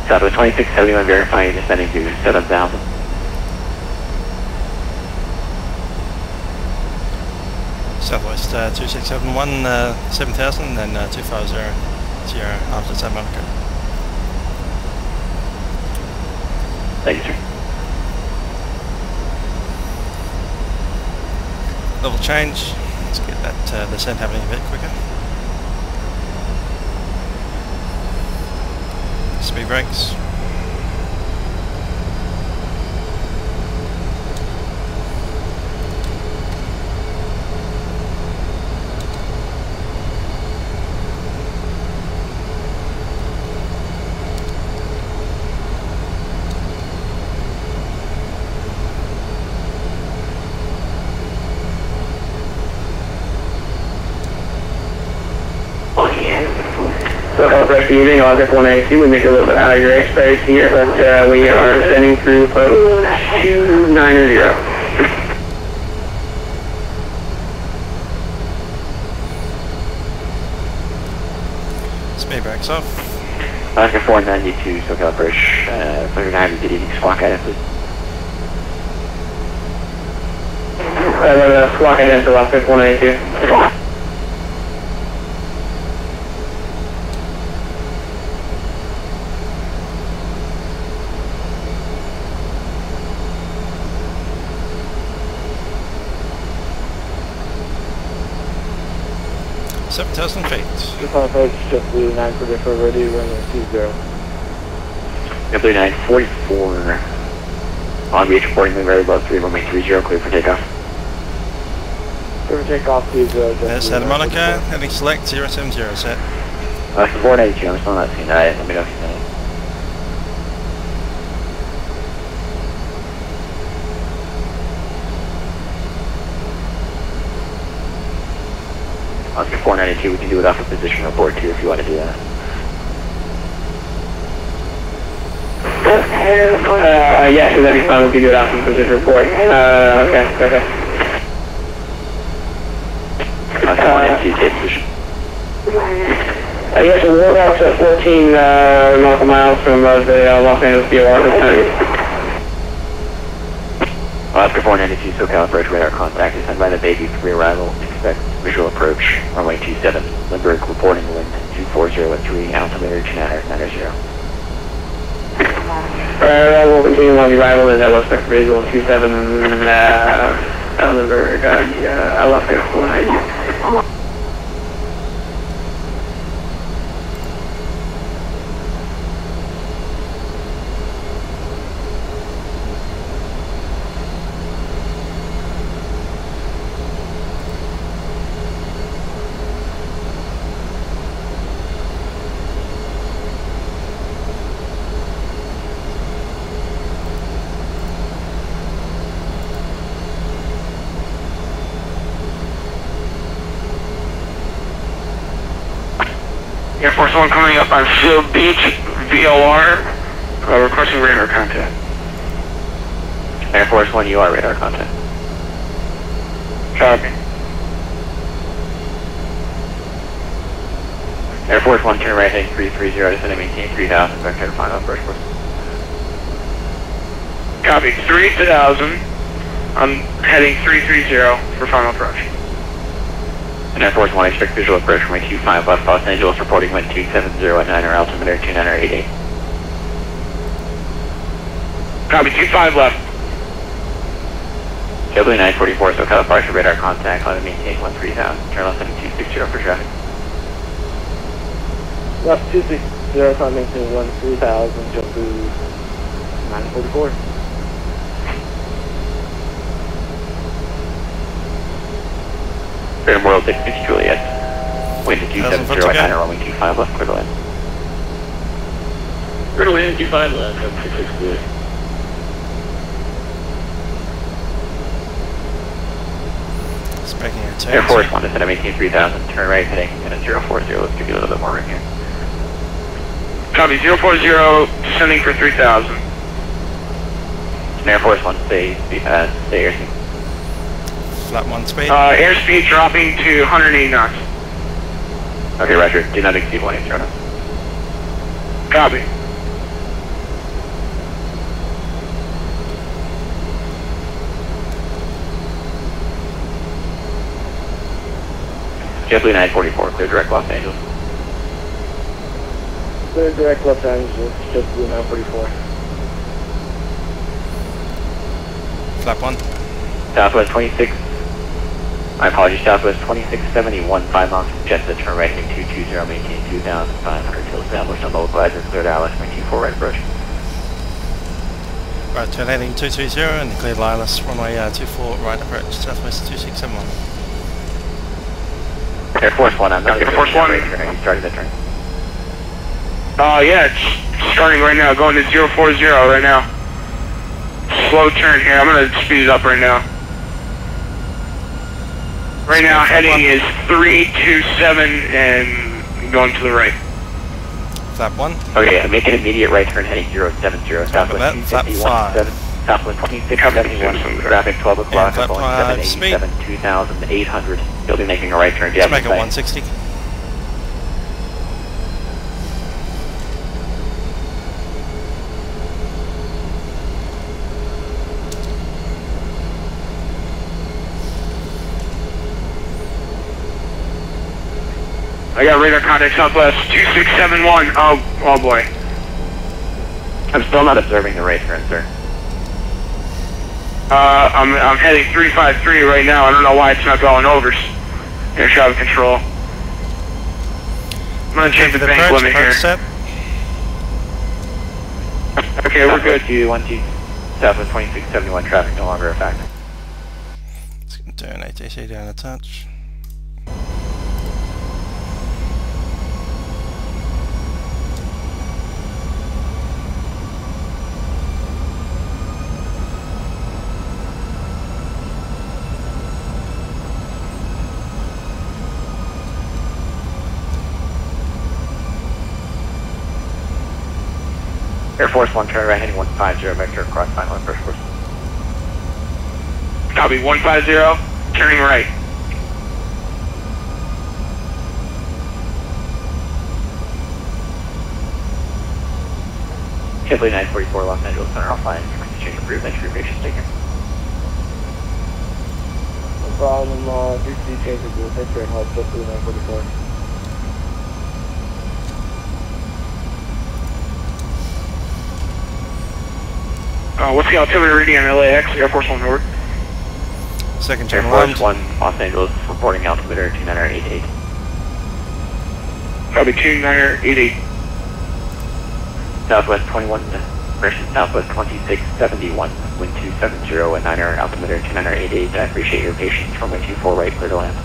Southwest 2671 verifying descending to 7,000. Southwest 2671, 7000, and 250 after Santa Monica. Thank you, sir. Level change. Let's get that descent happening a bit quicker. Speed brakes. So receiving August 182, we make a little bit out of your airspace here, but we are descending through code 290. Speed brakes off. Oscar 492, SoCal approach, 190 DD, squawk guidance, please. Squawk guidance to Oscar 182. Feet. 39 for defer ready, runway 20. Yep, 3944. On beach reporting moving very above 3, runway 30, clear for takeoff. Clear for takeoff, please. Santa Monica, heading select 070 set. 482, I'm still not seeing that. Let me know if you see it. Oscar 492, we can do it off a position report too if you want to do that. Yeah, so that'd be fine. We can do it off a position report. Okay. Oscar 492, take position. Yes, so we're about 14 nautical miles from the Los Angeles DOR. Oscar 492, SoCal approach radar contact is sent by the Baby pre-arrival. Expect visual approach, runway 27. Lindbergh reporting wind 240 at 3, altimeter 290. We'll continue on the arrival and that will expect visual 27, Ellenberg, Alaska 190. Air Force One coming up on Field Beach, VOR, requesting radar contact. Air Force One, you are radar contact. Copy. Air Force One, turn right heading 330, descend and maintain 3000, vector to final approach course. Copy. 3000. I'm heading 330 for final approach. And Air Force One, expect visual approach from 25 left Los Angeles, reporting wind 270 at 9 or altimeter 2988. Copy. 25 left. JW 944, so cut partial radar contact, climb and maintain 3000. Turn left heading 260 for traffic. Left 260, climb maintain 3000, jump to 944. Fair Memorial 6 Juliet. Wind to 270 at 9 or runway 25 left, clear to land. Clear to land, 25 left, up 660. Speaking of turns. Air Force One, descend and maintain 3000, turn right heading at 040, let's give you a little bit more room here. Copy. 040, descending for 3000. And Air Force One, stay airspeed. Flat 1 speed. Airspeed dropping to 180 knots. Okay, roger. Do not exceed 180 knots. Copy. JetBlue 944, clear direct Los Angeles. Clear direct Los Angeles, JetBlue 944. Flap 1. Southwest 26. My apologies, Southwest 2671, 5 miles from jet to turn right heading 220, maintain 2500 till established on local advisor, clear to Alice, maintain 4 right approach. Right, turn heading 220 and clear Lilas, runway 24 right approach, Southwest 2671. Air Force One, I'm not Air Force One. Are you starting the turn? Yeah, it's starting right now, going to 040 right now. Slow turn here, I'm going to speed it up right now. Right now, heading is 327 and going to the right. Flap 1. Okay, yeah, make an immediate right turn heading 070, Southwest 251, Southwest 2671, traffic 12 o'clock, flap Boeing 5, 787, 2800, you'll be making a right turn. Let's make it 160. I got radar contact Southwest 2671. Oh boy. I'm still not observing the right turn, sir. I'm heading 353 right now. I don't know why it's not going over. Air traffic control. I'm gonna change the bank limit here. Set. Okay, we're good. 212, Southwest 2671, traffic no longer a factor. Let's turn ATC down a touch. Air Force One, turn right heading 150, vector across final approach course. Copy, 150, turning right. JetBlue 944, Los Angeles Center, I'll fly in. Change approved, thanks for your patience, take care. No problem, 3C change of thanks for your help, JetBlue 944. What's the altimeter reading on LAX, Air Force One over? Second Air channel Force armed. 1, Los Angeles, reporting altimeter 2988. Copy 2988. Southwest 21, correction, Southwest 2671, wind 270 at 9er, altimeter 2988. I appreciate your patience. Runway 24 right, clear to land.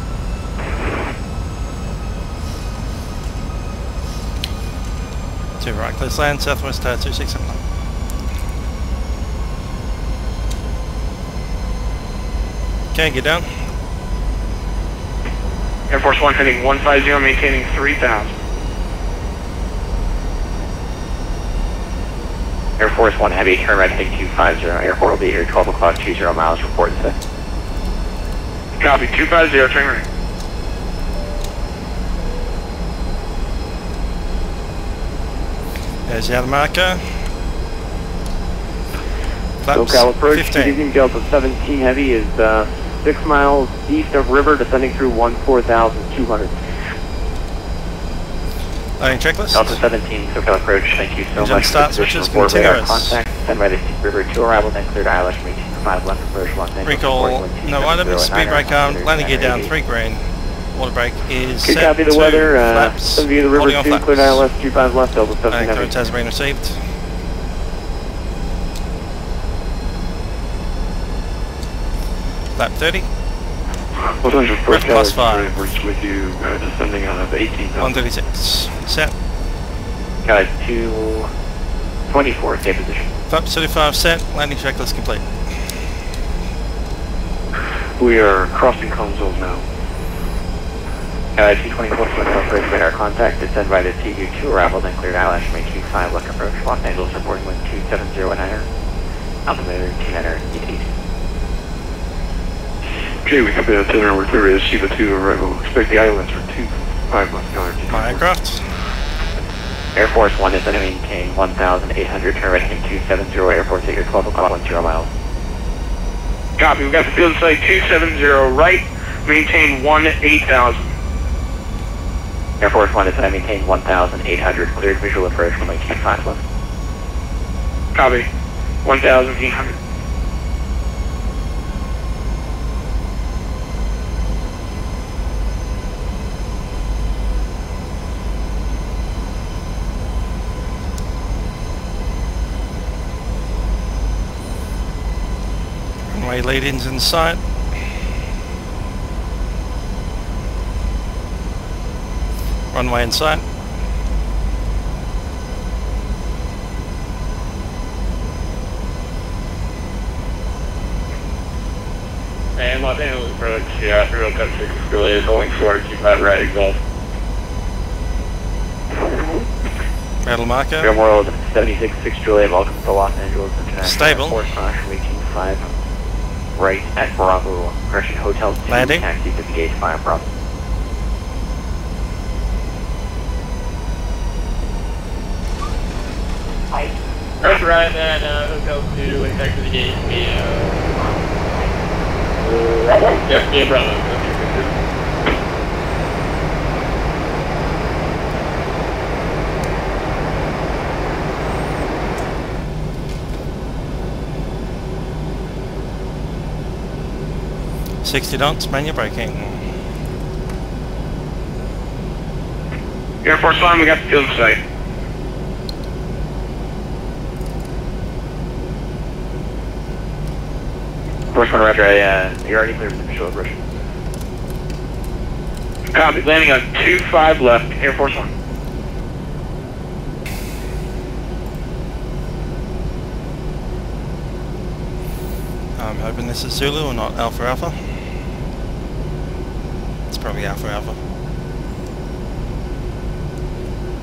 Two right, clear to land, Southwest 267. Okay, get down. Air Force 1 heading 150, maintaining 3000. Air Force 1 Heavy, turn right heading 250. Airport will be here 12 o'clock, 20 miles, report set. Copy 250, turn right. There's the other marker. Flaps SoCal approach, 15. using Delta 17 Heavy is 6 miles east of river, descending through 14,200. Loading checklist. Delta 17, SoCal approach, thank you so Engine much. start Position switches report, radar continuous. contact, send by the Steep River to arrival, then clear to ILS, maintain 5 left approach, Los Angeles. Recall, reporting no 1270 items, speed at 9er, brake armed, altimeter landing gear down, 2988. 3 green. Water brake is Good set copy the to weather, flaps, some view of the river holding on 2, flaps. clear to ILS 25 left, Delta 17 Landing Heavy. clearance has been received. Flap 30, Los Angeles Ref plus 5. with you, descending out of 18,000. 136. Set. Guys, 224, stay position. Flaps 35 set, landing checklist complete. We are crossing console now. 224, SoCal approach, radar contact, descend by the CU to arrival, then clear to ILS, maintain 5 left approach, Los Angeles, reporting wind 270 at 9er, altimeter 2988. Okay, we copy that itinerary. We're clear to Shiva 2 arrival. Expect the islands for 25 left yard. My aircraft. Air Force 1 is going to maintain 1,800, turn right heading 270, Airport at your 12 o'clock, 10 miles. Copy, we got the field site 270 right, maintain 8000. Air Force 1 is going to maintain 1,800, cleared visual approach, runway 25 left. Copy, 1800. Runway lead-ins in sight. Runway in sight. And Los Angeles approach, yeah, real cut 6 is holding short, keep that right exhaust. Battle marker. Real World 76, 6 Juliet, welcome to Los Angeles International Stable. Airport, crash, maintain 5 right at Bravo, correction, Hotel 2, Landing. taxi 58, 5 Bravo. Earth right at Hotel 2 and back to the gate. Yeah, brother. Yeah. 60 knots, manual braking. Air Force 1, we got the field site. First one, Roger, you're already cleared for the visual approach. Copy, landing on 25 left, Air Force 1. I'm hoping this is Zulu and not Alpha Alpha. It's probably Alpha Alpha.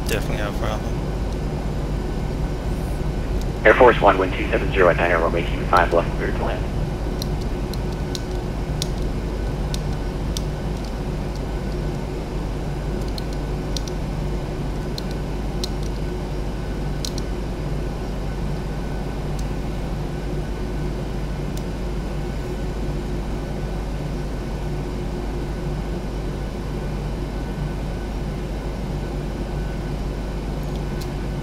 Definitely Alpha Alpha. Air Force 1, wind 270 at 9er, runway 25 left, cleared to land.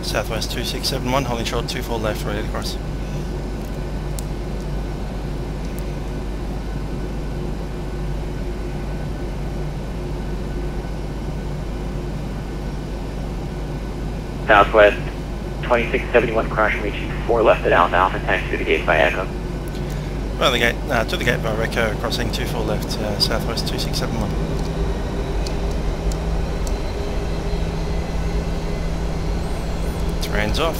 Southwest 2671, holding short 24 left, ready to cross. Southwest 2671, cross runway 24 left at Alpha Alpha, taxi to the gate by Echo. Well, the gate, to the gate by Echo, crossing 24 left, Southwest 2671. Terrain's off.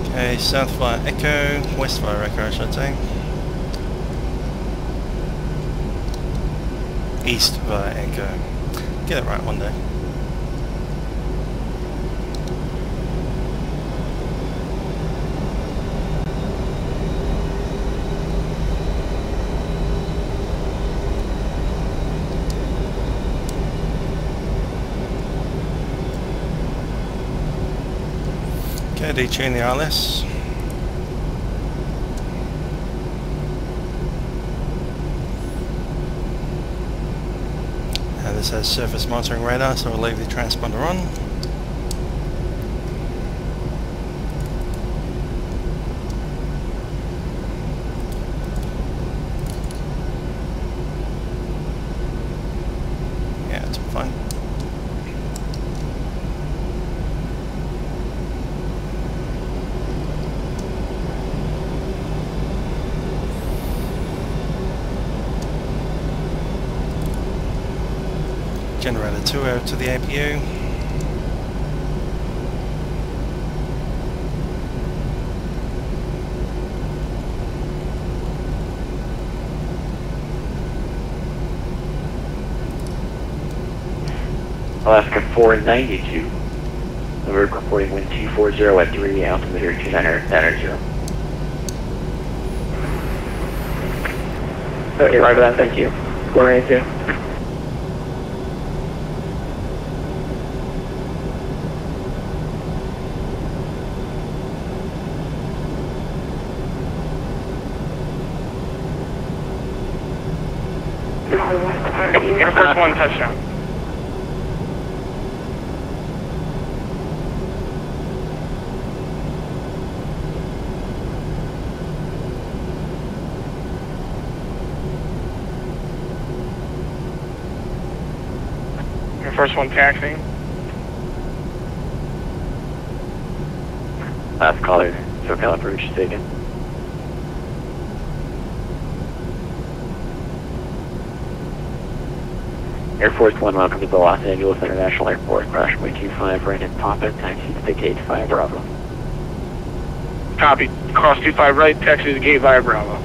Okay, south via Echo, west via Echo I should say. East via Echo. Get it right one day. Okay, detune the ILS. This has surface monitoring radar, so we'll leave the transponder on. Yeah, it's fine. Generator 2 out to the APU. Alaska 492. We're reporting wind 240 at 3, altimeter 2990. Okay, right that, thank you. 492. Air Force 1 touchdown. Air Force 1 taxiing. Last caller, SoCal approach taken. Air Force 1, welcome to the Los Angeles International Airport. Crash runway 25, Brandon Papa, taxi to the gate 5 Bravo. Copy. Cross 25 right, taxi to the gate via Bravo.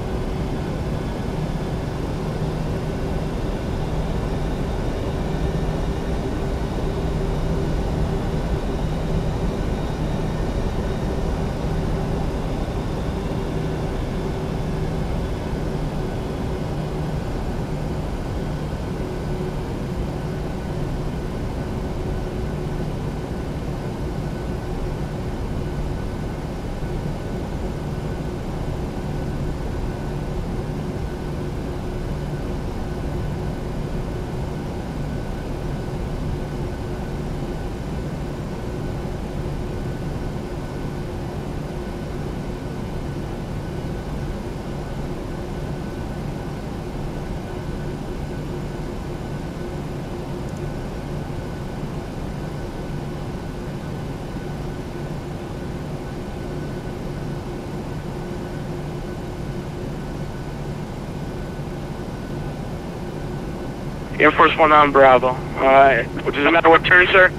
Air Force 1 on Bravo. Does it matter what turn, sir?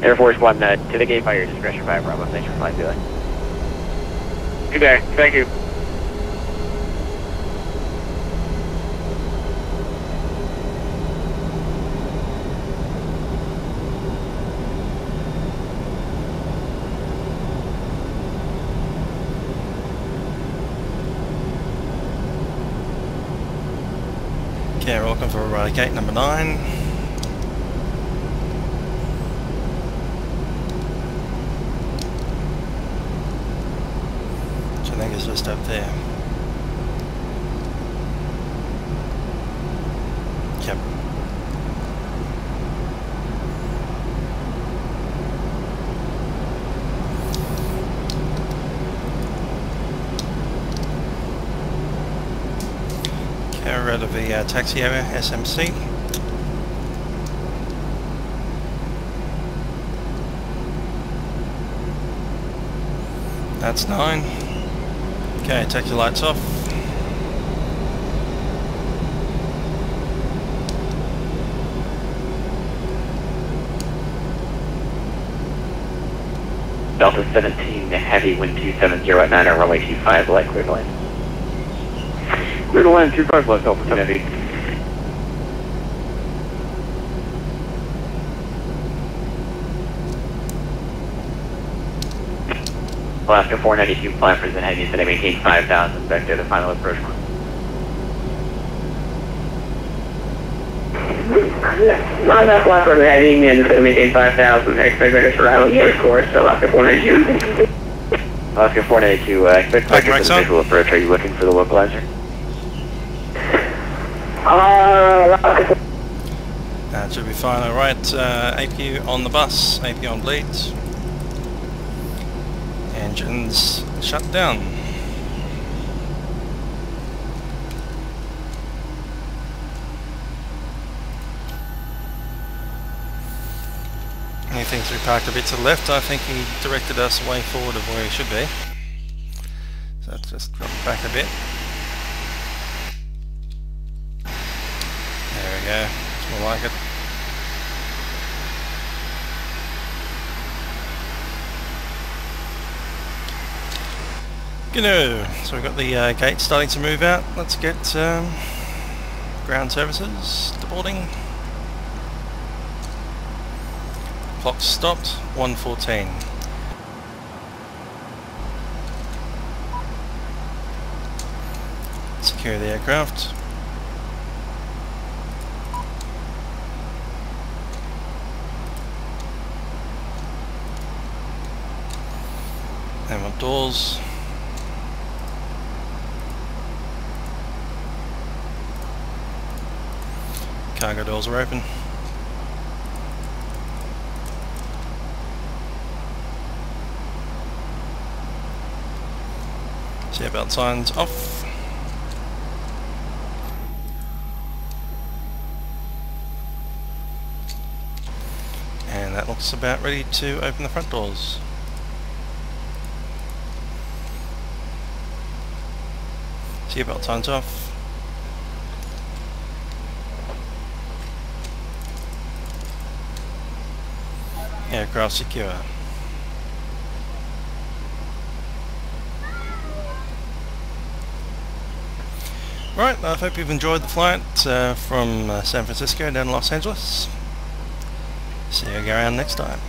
Air Force 1, to the gate by your discretion via Bravo. Thanks for flying through. Good day. Thank you. Okay, welcome for gate number 9. Which I think is just up there. Yep. out of the taxi area, SMC. That's 9. Okay, take your lights off. Delta 17, heavy wind 270 at 9 or runway 25, light clear to land. Clear to land, 25 left, Delta 10 heavy. Alaska 492, flappers and heavy, today maintain 5,000, back to the final approach. On that flapper heading in, it's going to maintain 5,000. Expect ready for arrival here, of course, so Alaska 492. Alaska 492, expect vector for the visual approach. Are you looking for the localizer? That should be fine, alright. APU on the bus, APU on bleeds. Engines shut down. He thinks we parked a bit to the left. I think he directed us way forward of where he should be. So let's just drop back a bit. There we go. It's more like it. Good. So we've got the gate starting to move out. Let's get ground services deporting. Clock stopped, 1:14. Secure the aircraft. And up doors. Cargo doors are open. Seatbelt signs off. And that looks about ready to open the front doors. Seatbelt signs off. Aircraft secure. Right, I hope you've enjoyed the flight from San Francisco down to Los Angeles. See you around next time.